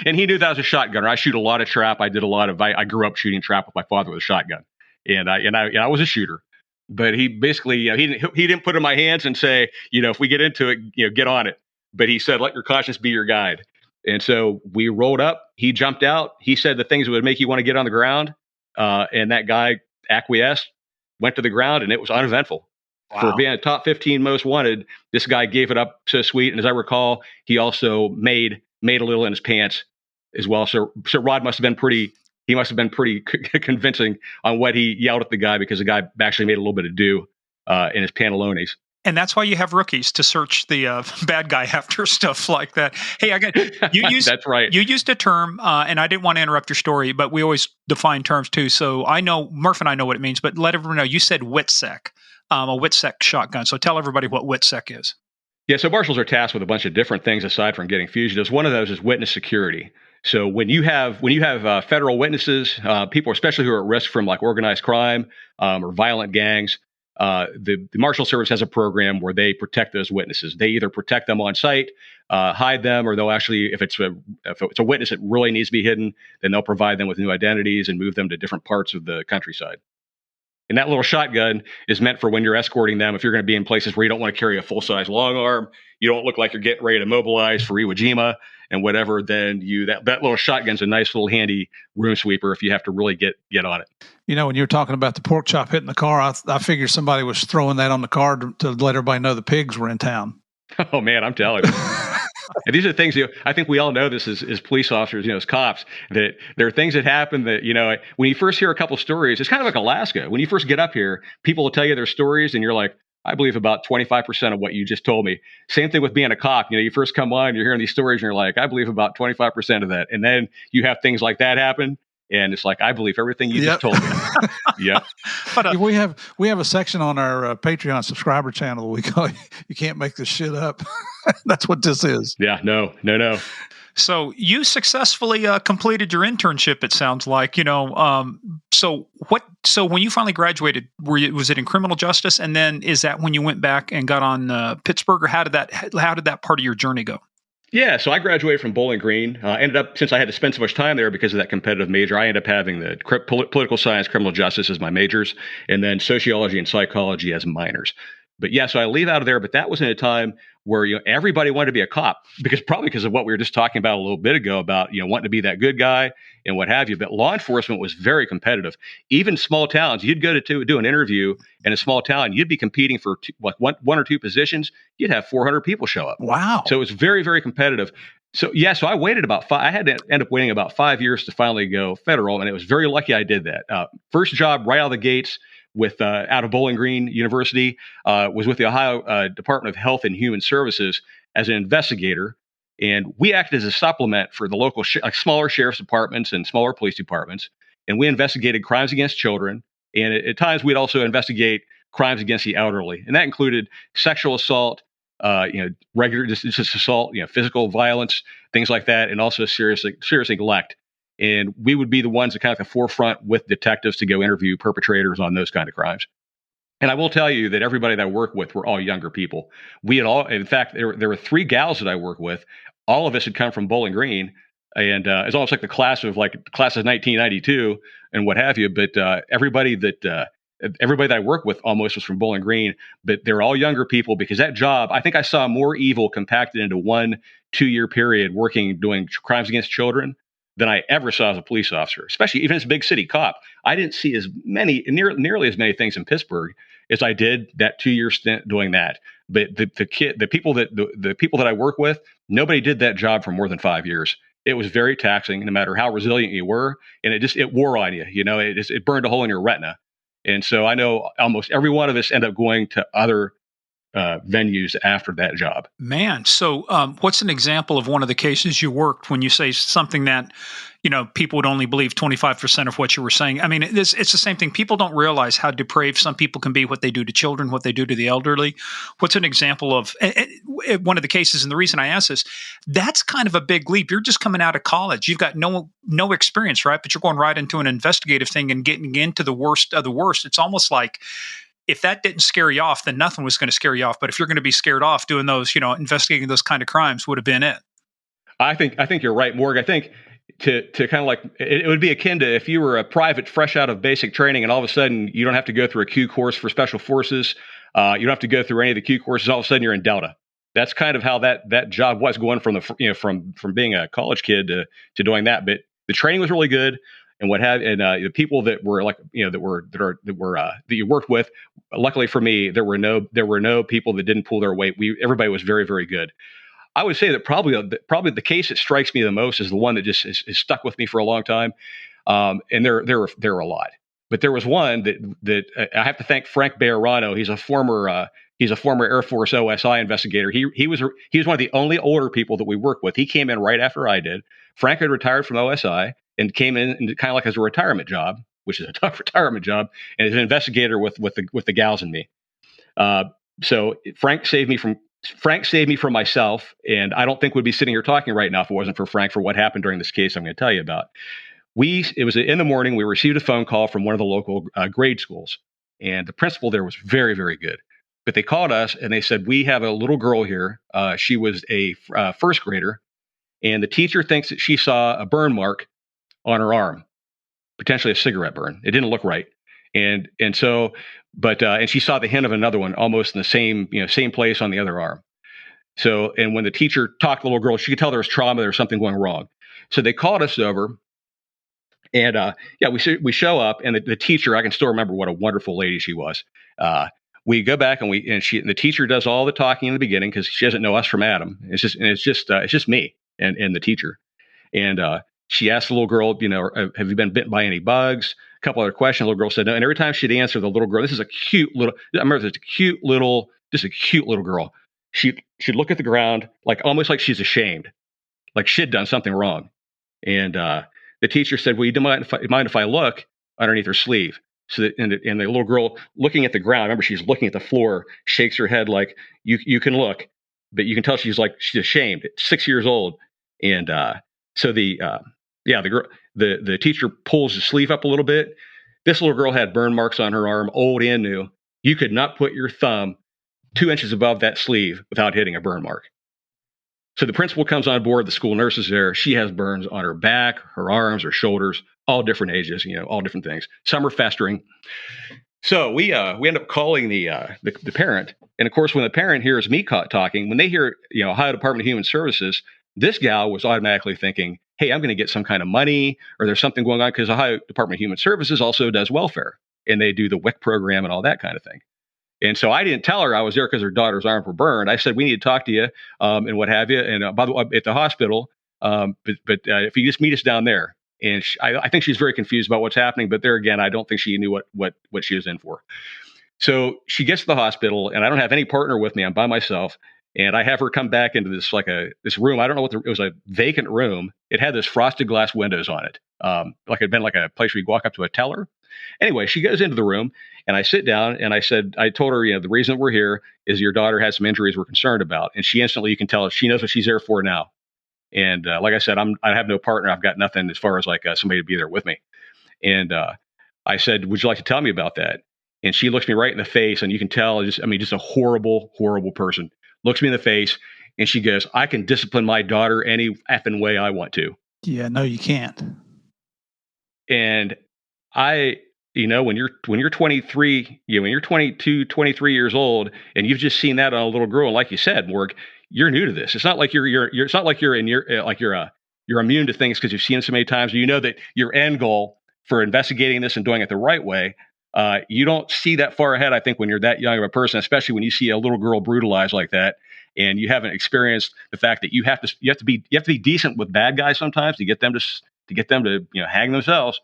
And he knew that I was a shotgunner. I shoot a lot of trap. I grew up shooting trap with my father with a shotgun, and I was a shooter. But he basically, he didn't put it in my hands and say, if we get into it, get on it. But he said, let your conscience be your guide. And so we rolled up. He jumped out. He said the things that would make you want to get on the ground. And that guy acquiesced, went to the ground, and it was uneventful. For being a top 15 most wanted, this guy gave it up so sweet. And as I recall, he also made a little in his pants as well. So Rod must have been pretty convincing on what he yelled at the guy, because the guy actually made a little bit of do in his pantalones. And that's why you have rookies to search the bad guy after stuff like that. Hey, That's right. You used a term, and I didn't want to interrupt your story, but we always define terms too. So I know Murph and I know what it means, but let everyone know. You said WITSEC, a WITSEC shotgun. So tell everybody what WITSEC is. Yeah, so marshals are tasked with a bunch of different things aside from getting fugitives. One of those is witness security. So when you have federal witnesses, people especially who are at risk from like organized crime or violent gangs, the Marshal Service has a program where they protect those witnesses. They either protect them on site, hide them, or they'll actually, if it's a witness that really needs to be hidden, then they'll provide them with new identities and move them to different parts of the countryside. And that little shotgun is meant for when you're escorting them. If you're going to be in places where you don't want to carry a full-size long arm, you don't look like you're getting ready to mobilize for Iwo Jima and whatever, then that little shotgun's a nice little handy room sweeper if you have to really get on it. You know, when you were talking about the pork chop hitting the car, I figured somebody was throwing that on the car to let everybody know the pigs were in town. Oh, man, I'm telling you. And these are things, I think we all know this as police officers, as cops, that there are things that happen that, when you first hear a couple stories, it's kind of like Alaska. When you first get up here, people will tell you their stories and you're like, I believe about 25% of what you just told me. Same thing with being a cop. You first come on, you're hearing these stories and you're like, I believe about 25% of that. And then you have things like that happen. And it's like, I believe everything you just told me. Yep. But we have a section on our Patreon subscriber channel. We call you can't make this shit up. That's what this is. Yeah. No. So you successfully completed your internship, it sounds like, So when you finally graduated, was it in criminal justice? And then is that when you went back and got on Pittsburg, or how did that part of your journey go? Yeah, so I graduated from Bowling Green. Ended up, since I had to spend so much time there because of that competitive major, I ended up having the political science, criminal justice as my majors, and then sociology and psychology as minors. But yeah, so I leave out of there, but that was in a time where everybody wanted to be a cop, because of what we were just talking about a little bit ago about wanting to be that good guy and what have you. But law enforcement was very competitive. Even small towns, you'd go to do an interview in a small town, you'd be competing for one or two positions. You'd have 400 people show up. Wow! So it was very, very competitive. So yeah, so I waited I had to end up waiting about 5 years to finally go federal, and it was very lucky I did that. First job right out of the gates with out of Bowling Green University was with the Ohio Department of Health and Human Services as an investigator, and we acted as a supplement for the local smaller sheriff's departments and smaller police departments, and we investigated crimes against children, and at times we'd also investigate crimes against the elderly, and that included sexual assault, regular just assault, physical violence, things like that, and also serious neglect. And we would be the ones at kind of the forefront with detectives to go interview perpetrators on those kind of crimes. And I will tell you that everybody that I worked with were all younger people. We had all, in fact, there were 3 gals that I worked with. All of us had come from Bowling Green, and it's almost like the class of 1992 and what have you. But everybody that I worked with almost was from Bowling Green, but they're all younger people, because that job, I think I saw more evil compacted into 1-2 year period doing crimes against children than I ever saw as a police officer, especially even as a big city cop. I didn't see nearly as many things in Pittsburg as I did that 2-year stint doing that. But the people that I work with, nobody did that job for more than 5 years. It was very taxing, no matter how resilient you were, and it wore on you. It burned a hole in your retina. And so I know almost every one of us end up going to other venues after that job. Man, so what's an example of one of the cases you worked when you say something that, people would only believe 25% of what you were saying? I mean, it's the same thing. People don't realize how depraved some people can be, what they do to children, what they do to the elderly. What's an example of one of the cases? And the reason I ask this, that's kind of a big leap. You're just coming out of college. You've got no experience, right? But you're going right into an investigative thing and getting into the worst of the worst. It's almost like, if that didn't scare you off, then nothing was going to scare you off. But if you're going to be scared off, doing those, investigating those kind of crimes would have been it. I think you're right, Morg. I think to kind of like, it would be akin to if you were a private fresh out of basic training and all of a sudden you don't have to go through a Q course for special forces. You don't have to go through any of the Q courses. All of a sudden you're in Delta. That's kind of how that job was, going from from being a college kid to doing that. But the training was really good. and what have, and the people that were like, that you worked with. Luckily for me, there were no people that didn't pull their weight. Everybody was very, very good. I would say that probably the case that strikes me the most is the one that just is stuck with me for a long time. And there were a lot, but there was one that I have to thank Frank Bejarano. He's a former Air Force OSI investigator. He was one of the only older people that we worked with. He came in right after I did. Frank had retired from OSI and came in and kind of like as a retirement job, which is a tough retirement job, and is an investigator with the gals and me. So Frank saved me from myself, and I don't think we'd be sitting here talking right now if it wasn't for Frank, for what happened during this case I'm going to tell you about. It was in the morning. We received a phone call from one of the local grade schools, and the principal there was very, very good. But they called us and they said, we have a little girl here. She was a first grader, and the teacher thinks that she saw a burn mark on her arm, potentially a cigarette burn. It didn't look right. And she saw the hint of another one almost in the same place on the other arm. So, and when the teacher talked to the little girl, she could tell there was trauma, there was something going wrong. So they called us over, and we show up, and the teacher, I can still remember what a wonderful lady she was. We go back and the teacher does all the talking in the beginning because she doesn't know us from Adam. It's just me and the teacher. And she asked the little girl, have you been bitten by any bugs? A couple other questions. The little girl said no. And every time she'd answer, the little girl, just a cute little girl. She'd look at the ground, almost like she's ashamed, like she'd done something wrong. And the teacher said, well, you mind if I look underneath her sleeve? So that, and the little girl looking at the ground, remember, she's looking at the floor, shakes her head like, you can look, but you can tell she's ashamed. 6 years old. And so the teacher pulls the sleeve up a little bit. This little girl had burn marks on her arm, old and new. You could not put your thumb 2 inches above that sleeve without hitting a burn mark. So the principal comes on board, the school nurse is there. She has burns on her back, her arms, her shoulders, all different ages, all different things. Some are festering. So we end up calling the parent. And of course, when the parent hears me talking, when they hear, Ohio Department of Human Services, this gal was automatically thinking, hey, I'm going to get some kind of money, or there's something going on, because Ohio Department of Human Services also does welfare, and they do the WIC program and all that kind of thing. And so I didn't tell her I was there because her daughter's arms were burned. I said, we need to talk to you and what have you. And by the way, at the hospital, but if you just meet us down there. And I think she's very confused about what's happening. But there again, I don't think she knew what she was in for. So she gets to the hospital, and I don't have any partner with me. I'm by myself. And I have her come back into this this room. I don't know it was a vacant room. It had this frosted glass windows on it. It'd been like a place where you walk up to a teller. Anyway, she goes into the room, and I sit down, and I told her, the reason we're here is your daughter has some injuries we're concerned about. And she instantly, you can tell, she knows what she's there for now. And like I said, I have no partner. I've got nothing as far as somebody to be there with me. And I said, would you like to tell me about that? And she looks me right in the face, and you can tell, just a horrible, horrible person. Looks me in the face, and she goes, I can discipline my daughter any effing way I want to. Yeah, no, you can't. And when you're 23, when you're 22, 23 years old, and you've just seen that on a little girl, and like you said, Morg, you're new to this. It's not like it's not like you're immune to things because you've seen it so many times. You know that your end goal for investigating this and doing it the right way, you don't see that far ahead, I think, when you're that young of a person, especially when you see a little girl brutalized like that, and you haven't experienced the fact that you have to be decent with bad guys sometimes to get them to hang themselves.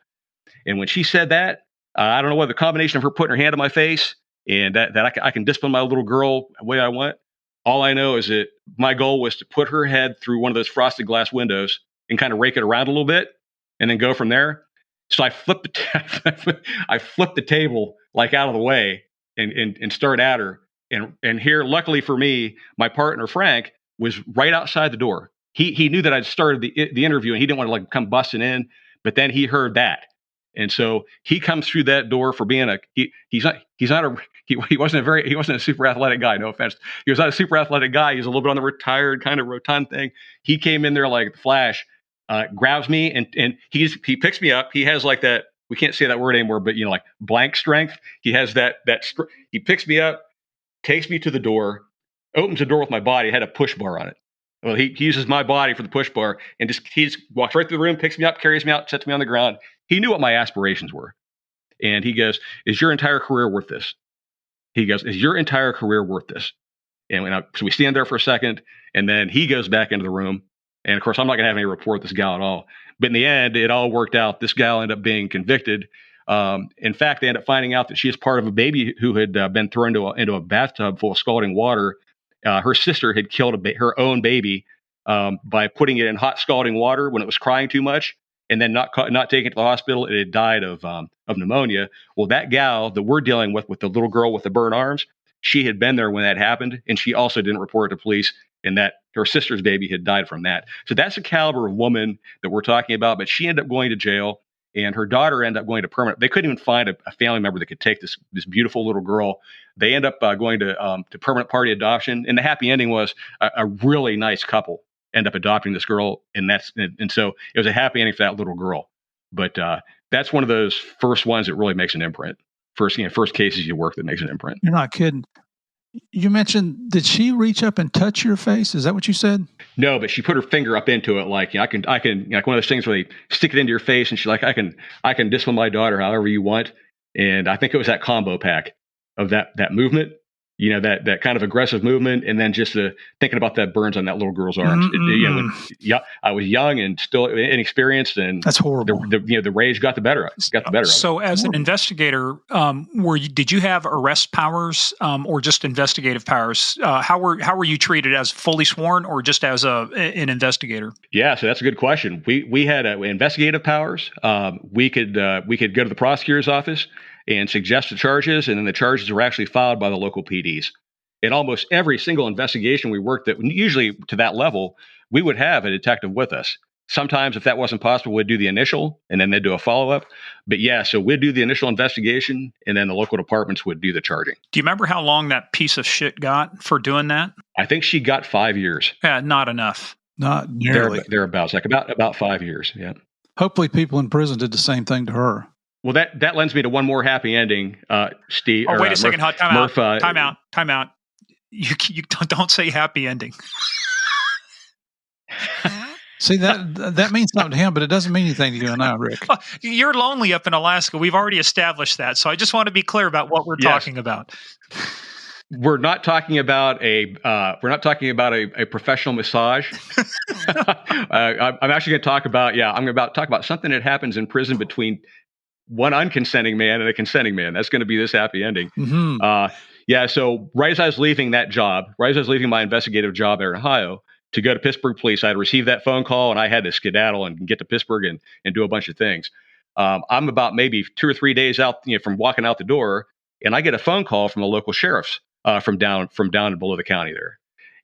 And when she said that, I don't know whether the combination of her putting her hand on my face and that I can discipline my little girl the way I want. All I know is that my goal was to put her head through one of those frosted glass windows and kind of rake it around a little bit and then go from there. So I flipped the table out of the way and started at her. And here, luckily for me, my partner Frank was right outside the door. He knew that I'd started the interview, and he didn't want to come busting in. But then he heard that, and so he comes through that door for being he wasn't a super athletic guy. No offense, he was not a super athletic guy. He's a little bit on the retired kind of rotund thing. He came in there like the Flash. Grabs me and he picks me up. He has that, we can't say that word anymore, but blank strength. He has he picks me up, takes me to the door, opens the door with my body. It had a push bar on it. Well, he uses my body for the push bar, and he just walks right through the room, picks me up, carries me out, sets me on the ground. He knew what my aspirations were. And he goes, "Is your entire career worth this?" He goes, "Is your entire career worth this?" And so we stand there for a second, and then he goes back into the room. And of course, I'm not going to have any rapport with this gal at all. But in the end, it all worked out. This gal ended up being convicted. In fact, they ended up finding out that she is part of a baby who had been thrown into a bathtub full of scalding water. Her sister had killed her own baby by putting it in hot scalding water when it was crying too much, and then not taking it to the hospital. It had died of pneumonia. Well, that gal that we're dealing with the little girl with the burn arms, she had been there when that happened, and she also didn't report it to police, and that her sister's baby had died from that. So that's the caliber of woman that we're talking about. But she ended up going to jail, and her daughter ended up going to permanent. They couldn't even find a family member that could take this beautiful little girl. They end up going to permanent party adoption, and the happy ending was a really nice couple end up adopting this girl, and so it was a happy ending for that little girl. But that's one of those first ones that really makes an imprint. First cases you work that makes an imprint. You're not kidding. You mentioned, did she reach up and touch your face? Is that what you said? No, but she put her finger up into it, like, I can, like one of those things where they stick it into your face, and she's like, I can discipline my daughter however you want. And I think it was that combo pack of that movement, that kind of aggressive movement, and then just thinking about that burns on that little girl's arms. I was young and still inexperienced, and that's horrible. The rage got the better of it. So, as an investigator, did you have arrest powers or just investigative powers? How were you treated, as fully sworn or just as an investigator? Yeah, so that's a good question. We had investigative powers. We could go to the prosecutor's office and suggest the charges, and then the charges were actually filed by the local PDs. In almost every single investigation we worked at, usually to that level, we would have a detective with us. Sometimes, if that wasn't possible, we'd do the initial, and then they'd do a follow-up. But yeah, so we'd do the initial investigation, and then the local departments would do the charging. Do you remember how long that piece of shit got for doing that? I think she got 5 years. Yeah, not enough. Not nearly. Thereabouts, like about 5 years, yeah. Hopefully people in prison did the same thing to her. Well, that lends me to one more happy ending, Steve. Oh, wait a second. Time out. You don't say happy ending. See, that means something to him, but it doesn't mean anything to you and I, Rick. You're lonely up in Alaska. We've already established that. So I just want to be clear about what we're talking about. We're not talking about a professional massage. I'm actually going to talk about I'm going to talk about something that happens in prison between one unconsenting man and a consenting man. That's going to be this happy ending. Mm-hmm. So right as I was leaving that job, right as I was leaving my investigative job there in Ohio to go to Pittsburg police, I had received that phone call, and I had to skedaddle and get to Pittsburg and do a bunch of things. I'm about maybe 2 or 3 days out from walking out the door, and I get a phone call from the local sheriffs from down below the county there.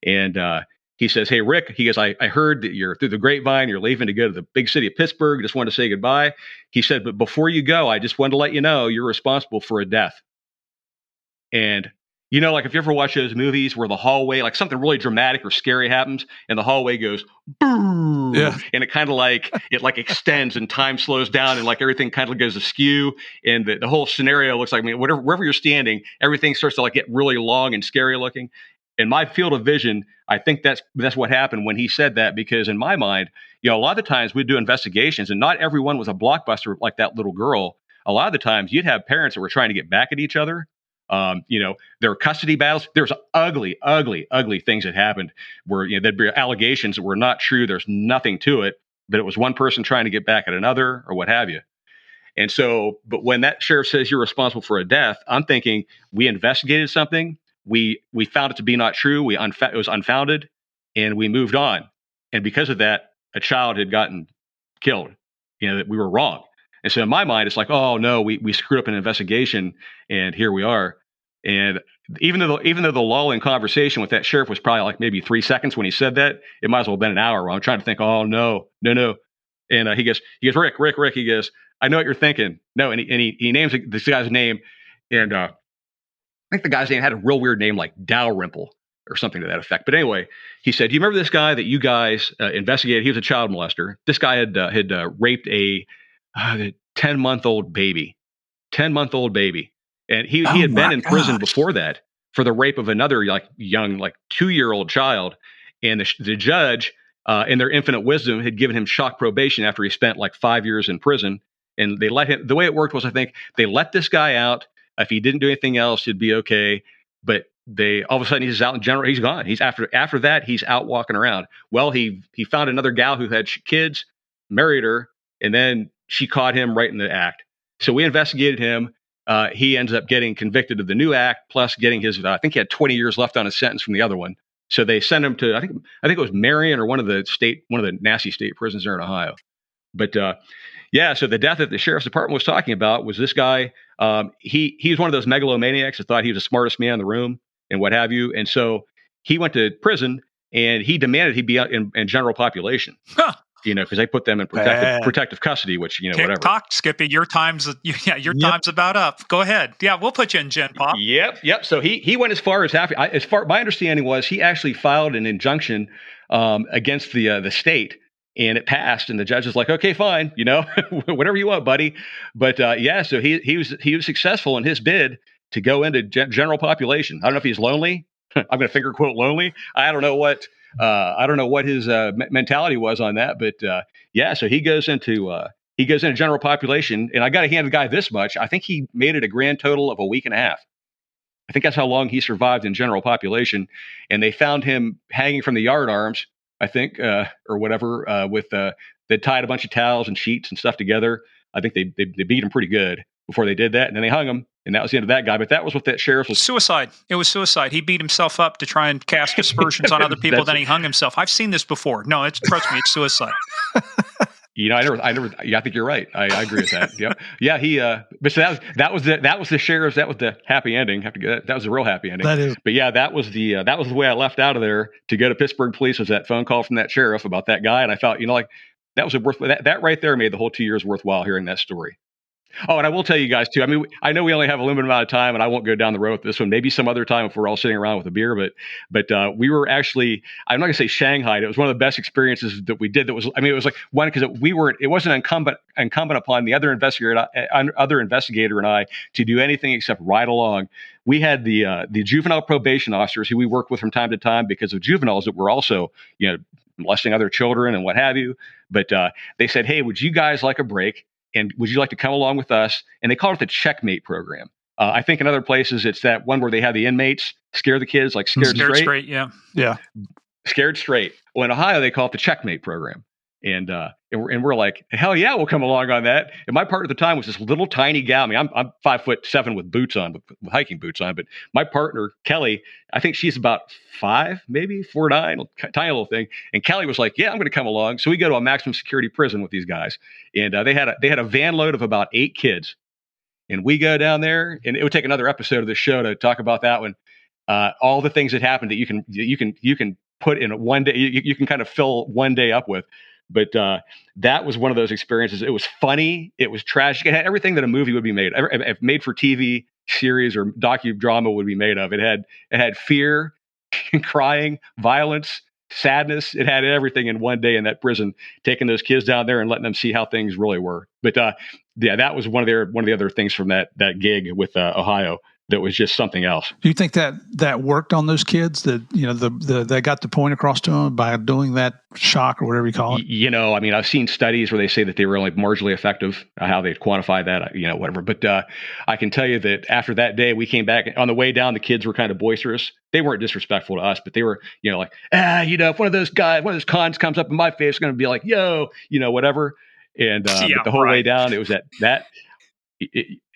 And he says, "Hey, Rick," he goes, I heard that you're through the grapevine, you're leaving to go to the big city of Pittsburgh. Just wanted to say goodbye. He said, "But before you go, I just wanted to let you know you're responsible for a death." And, like if you ever watch those movies where the hallway, like something really dramatic or scary happens and the hallway goes, boom, yeah. And it kind of it extends and time slows down and like everything kind of goes askew. And the whole scenario looks like, wherever you're standing, everything starts to get really long and scary looking. In my field of vision, I think that's what happened when he said that, because in my mind, a lot of the times we'd do investigations and not everyone was a blockbuster like that little girl. A lot of the times you'd have parents that were trying to get back at each other. There were custody battles. There's ugly, ugly, ugly things that happened where, there'd be allegations that were not true. There's nothing to it, but it was one person trying to get back at another or what have you. And so, but when that sheriff says you're responsible for a death, I'm thinking we investigated something. We found it to be not true. It was unfounded, and we moved on. And because of that, a child had gotten killed. That we were wrong. And so in my mind, it's like, oh no, we screwed up an investigation, and here we are. And even though the lull in conversation with that sheriff was probably like maybe 3 seconds when he said that, it might as well have been an hour. Where I'm trying to think, oh no. And he goes, Rick. He goes, I know what you're thinking. No, and he names this guy's name, and I think the guy's name had a real weird name like Dalrymple or something to that effect. But anyway, he said, "Do you remember this guy that you guys investigated? He was a child molester. This guy had raped a 10-month-old baby. 10-month-old baby. And he had been in prison before that for the rape of another young 2-year-old child. And the judge, in their infinite wisdom, had given him shock probation after he spent like 5 years in prison. And they let him. The way it worked was, I think they let this guy out. If he didn't do anything else, he'd be okay. But they all of a sudden he's out in general. He's gone. He's after that he's out walking around. Well, he found another gal who had kids, married her, and then she caught him right in the act. So we investigated him. He ends up getting convicted of the new act, plus getting his. I think he had 20 years left on his sentence from the other one. So they sent him to I think it was Marion or one of the nasty state prisons there in Ohio. But yeah, so the death that the sheriff's department was talking about was this guy. He was one of those megalomaniacs that thought he was the smartest man in the room and what have you. And so he went to prison and he demanded he be out in general population. Huh. Because they put them in protective custody, which whatever. Talk, Skippy. Your time's time's about up. Go ahead. Yeah, we'll put you in Gen Pop. Yep. So he went as far as my understanding was he actually filed an injunction against the state. And it passed, and the judge was like, "Okay, fine, whatever you want, buddy." But so he was successful in his bid to go into general population. I don't know if he's lonely. I'm going to finger quote lonely. I don't know what his mentality was on that, but so he goes into general population, and I got to hand the guy this much: I think he made it a grand total of a week and a half. I think that's how long he survived in general population, and they found him hanging from the yardarms. I think, or whatever, they tied a bunch of towels and sheets and stuff together. I think they beat him pretty good before they did that, and then they hung him, and that was the end of that guy. But that was what that sheriff was. Suicide. It was suicide. He beat himself up to try and cast aspersions on other people. Then he hung himself. I've seen this before. No, trust me, it's suicide. I never. Yeah, I think you're right. I agree with that. Yep. Yeah. He. But so that was the sheriff's. That was the happy ending. Have to get that was the real happy ending. That is. But yeah, that was the way I left out of there to go to Pittsburgh police. Was that phone call from that sheriff about that guy, and I felt that was that right there made the whole 2 years worthwhile hearing that story. Oh, and I will tell you guys too. I mean, I know we only have a limited amount of time, and I won't go down the road with this one. Maybe some other time if we're all sitting around with a beer. But we were actually, I'm not going to say Shanghai. It was one of the best experiences that we did. It was like one because it wasn't incumbent upon the other investigator and I to do anything except ride along. We had the juvenile probation officers who we worked with from time to time because of juveniles that were also molesting other children and what have you. But they said, "Hey, would you guys like a break? And would you like to come along with us?" And they call it the Checkmate program. I think in other places it's that one where they have the inmates scare the kids, like scared straight. Yeah. Scared straight. Well, in Ohio they call it the Checkmate program. And we're like, hell yeah, we'll come along on that. And my partner at the time was this little tiny gal. I mean, I'm 5'7" with boots on, with hiking boots on. But my partner Kelly, I think she's about 5, maybe 4'9", tiny little thing. And Kelly was like, yeah, I'm going to come along. So we go to a maximum security prison with these guys, and they had a van load of about 8 kids. And we go down there, and it would take another episode of the show to talk about that one. All the things that happened that you can put in one day, you can kind of fill one day up with. But that was one of those experiences. It was funny. It was tragic. It had everything that a movie would be made for TV series or docudrama would be made of. It had fear, crying, violence, sadness. It had everything in one day in that prison, taking those kids down there and letting them see how things really were. But that was one of the other things from that gig with Ohio. That was just something else. Do you think that worked on those kids? That they got the point across to them by doing that shock or whatever you call it? I mean, I've seen studies where they say that they were only marginally effective. How they quantify that, whatever. But I can tell you that after that day, we came back on the way down. The kids were kind of boisterous. They weren't disrespectful to us, but they were, if one of those cons comes up in my face, it's going to be like, yo, whatever. And but the whole way down, it was that.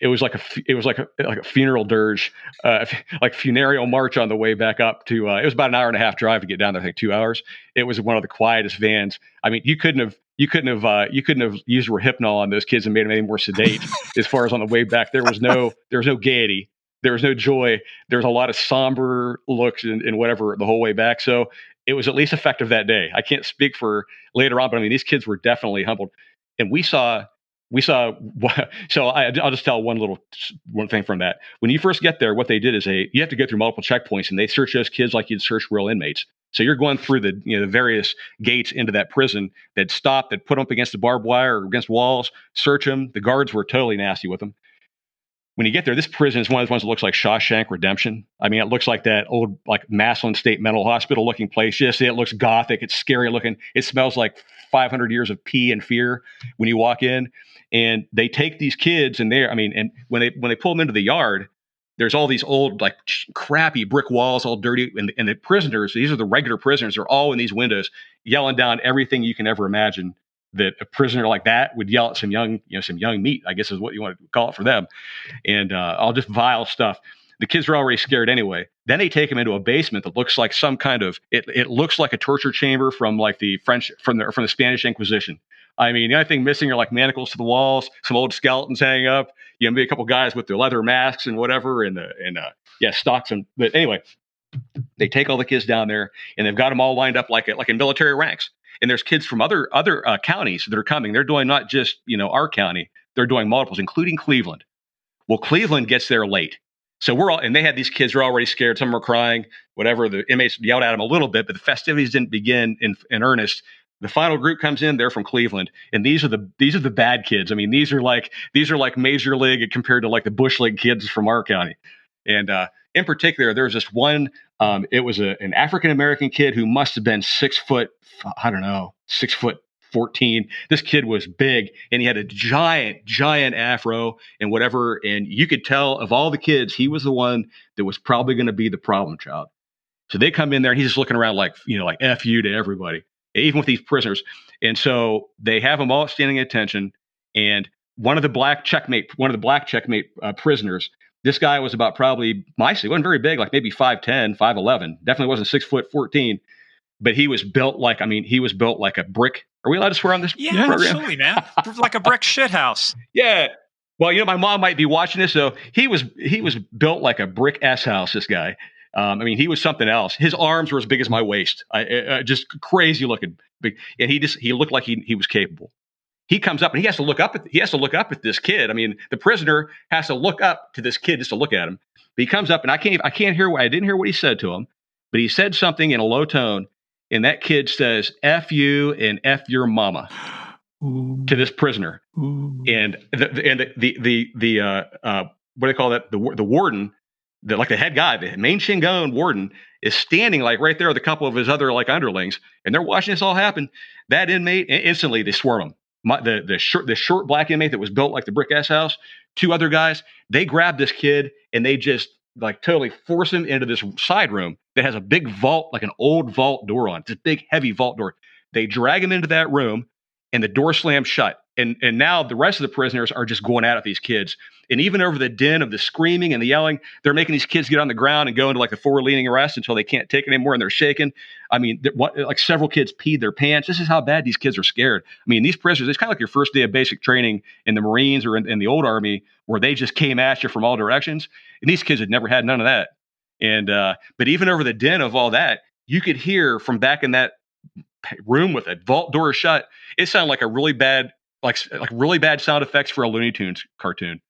It was like a funeral dirge, like funereal march on the way back up to. It was about an hour and a half drive to get down there. I think 2 hours. It was one of the quietest vans. I mean, you couldn't have used Rohypnol on those kids and made them any more sedate. As far as on the way back, there was no gaiety, there was no joy. There was a lot of somber looks and whatever the whole way back. So it was at least effective that day. I can't speak for later on, but I mean, these kids were definitely humbled, and we saw. So I'll just tell one thing from that. When you first get there, what they did is you have to go through multiple checkpoints, and they search those kids like you'd search real inmates. So you're going through the various gates into that prison. They'd stop, they'd put them up against the barbed wire or against walls, search them. The guards were totally nasty with them. when you get there, this prison is one of those ones that looks like Shawshank Redemption. I mean, it looks like that old, like Massillon State Mental Hospital looking place. Just it looks gothic. It's scary looking. It smells like 500 years of pee and fear when you walk in. And they take these kids and and when they pull them into the yard, there's all these old, like crappy brick walls, all dirty. And the prisoners, these are the regular prisoners, are all in these windows yelling down everything you can ever imagine that a prisoner like that would yell at some young meat, I guess is what you want to call it for them. And all just vile stuff. The kids are already scared anyway. Then they take them into a basement that looks like some kind of, it looks like a torture chamber from like the French, from the Spanish Inquisition. I mean, the only thing missing are like manacles to the walls, some old skeletons hanging up, maybe a couple guys with their leather masks and whatever, and stocks. But anyway, they take all the kids down there and they've got them all lined up like in military ranks. And there's kids from other counties that are coming. They're doing not just, our county. They're doing multiples, including Cleveland. Well, Cleveland gets there late. So and they had these kids who are already scared. Some were crying, whatever. The inmates yelled at them a little bit, but the festivities didn't begin in earnest. The final group comes in. They're from Cleveland, and these are the bad kids. I mean, these are like major league compared to like the bush league kids from our county. And in particular, there was this one. It was an African American kid who must have been 6 foot. I don't know, 6 foot 14. This kid was big, and he had a giant afro and whatever. And you could tell of all the kids, he was the one that was probably going to be the problem child. So they come in there, and he's just looking around like F you to everybody, even with these prisoners. And so they have them all standing at attention. And one of the black checkmate prisoners, this guy was about probably he wasn't very big, like maybe 5'10", 5'11", definitely wasn't 6 foot 14. But he was built like a brick. Are we allowed to swear on this program? Absolutely, man. Like a brick shithouse. Yeah. Well, my mom might be watching this, so he was built like a brick S house, this guy. He was something else. His arms were as big as my waist. Just crazy looking. Big. And he looked like he was capable. He comes up and he has to look up at this kid. I mean, the prisoner has to look up to this kid just to look at him. But he comes up and I didn't hear what he said to him, but he said something in a low tone. And that kid says, F you and F your mama to this prisoner. Ooh. And the what do they call that? The warden, the head guy, the main Shingon warden, is standing like right there with a couple of his other like underlings. And they're watching this all happen. That inmate, instantly they swarm him. The short black inmate that was built like the brick S house, two other guys, they grab this kid and they just like totally force him into this side room that has a big vault, like an old vault door on it. This big, heavy vault door. They drag him into that room and the door slams shut. And now the rest of the prisoners are just going at these kids. And even over the din of the screaming and the yelling, they're making these kids get on the ground and go into like the forward leaning arrest until they can't take it anymore and they're shaking. I mean, like several kids peed their pants. This is how bad these kids are scared. I mean, these prisoners, it's kind of like your first day of basic training in the Marines or in the old Army where they just came at you from all directions. And these kids had never had none of that. And but even over the din of all that, you could hear from back in that room with a vault door shut, it sounded like a really bad, like really bad sound effects for a Looney Tunes cartoon.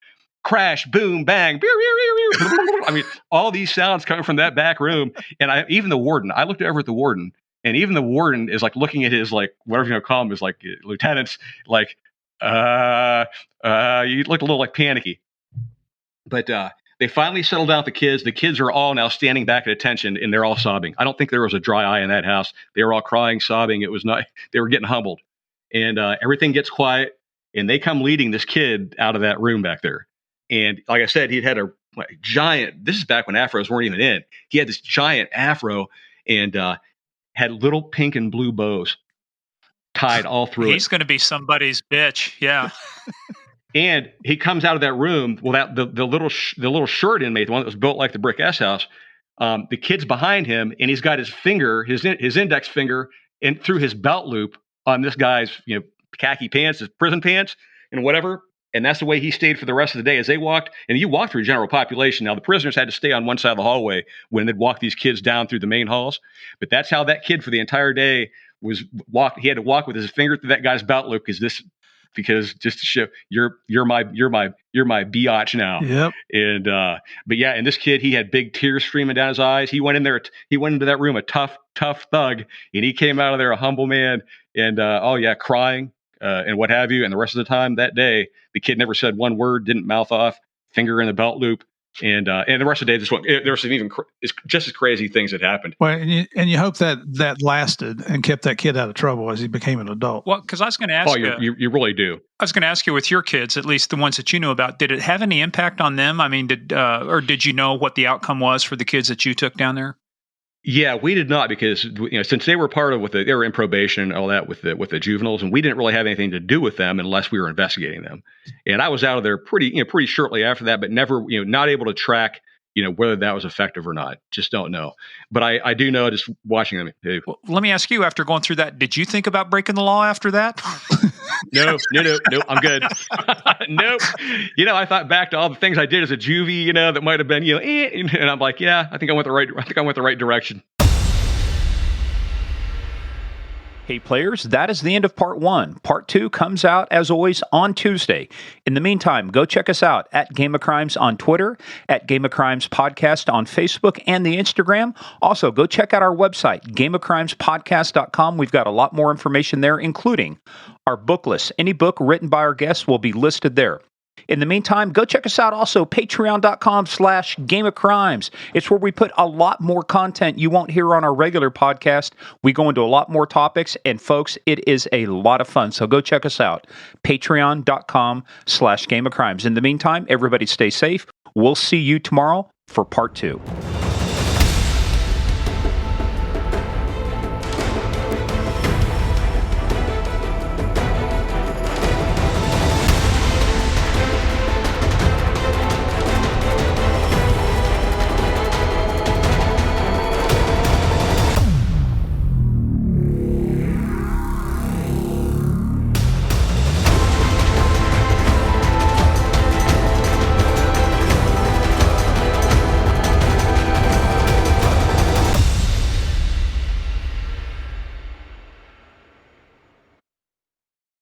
Crash, boom, bang, I mean, all these sounds coming from that back room. And even the warden, I looked over at the warden, and even the warden is like looking at his, like, whatever you call him, is like lieutenants, like, you looked a little like panicky. But they finally settled down with the kids. The kids are all now standing back at attention, and they're all sobbing. I don't think there was a dry eye in that house. They were all crying, sobbing. It was not, they were getting humbled. And everything gets quiet, and they come leading this kid out of that room back there. And like I said, he'd had a giant, this is back when afros weren't even in. He had this giant afro and had little pink and blue bows tied all through He's going to be somebody's bitch. Yeah. And he comes out of that room. Well, the little short inmate, the one that was built like the brick S house, the kid's behind him, and he's got his finger, his index finger, and through his belt loop on this guy's khaki pants, his prison pants, and whatever. And that's the way he stayed for the rest of the day as they walked. And you walk through general population. Now, the prisoners had to stay on one side of the hallway when they'd walk these kids down through the main halls. But that's how that kid for the entire day was walked. He had to walk with his finger through that guy's belt loop because just to show you're my biatch now. Yep. And but yeah, and this kid, he had big tears streaming down his eyes. He went into that room a tough thug, and he came out of there a humble man and crying and what have you. And the rest of the time that day, the kid never said one word, didn't mouth off, finger in the belt loop. And the rest of the day, there were some it's just as crazy things that happened. Well, and you hope that lasted and kept that kid out of trouble as he became an adult. Well, because I was going to ask you really do. I was going to ask you, with your kids, at least the ones that you knew about, did it have any impact on them? I mean, did you know what the outcome was for the kids that you took down there? Yeah, we did not, because since they were part of they were in probation and all that with the juveniles, and we didn't really have anything to do with them unless we were investigating them. And I was out of there pretty shortly after that, but never not able to track whether that was effective or not. Just don't know. But I do know, just watching them. Hey. Well, let me ask you, after going through that, did you think about breaking the law after that? No, I'm good. Nope. I thought back to all the things I did as a juvie, that might have been, and I'm like, yeah, I think I went the right direction. Hey players, that is the end of part 1. Part 2 comes out, as always, on Tuesday. In the meantime, go check us out at Game of Crimes on Twitter, at Game of Crimes Podcast on Facebook and the Instagram. Also, go check out our website, gameofcrimespodcast.com. We've got a lot more information there, including our book list. Any book written by our guests will be listed there. In the meantime, go check us out also, patreon.com/Game of Crimes. It's where we put a lot more content you won't hear on our regular podcast. We go into a lot more topics, and folks, it is a lot of fun. So go check us out, patreon.com/Game of Crimes. In the meantime, everybody stay safe. We'll see you tomorrow for part 2.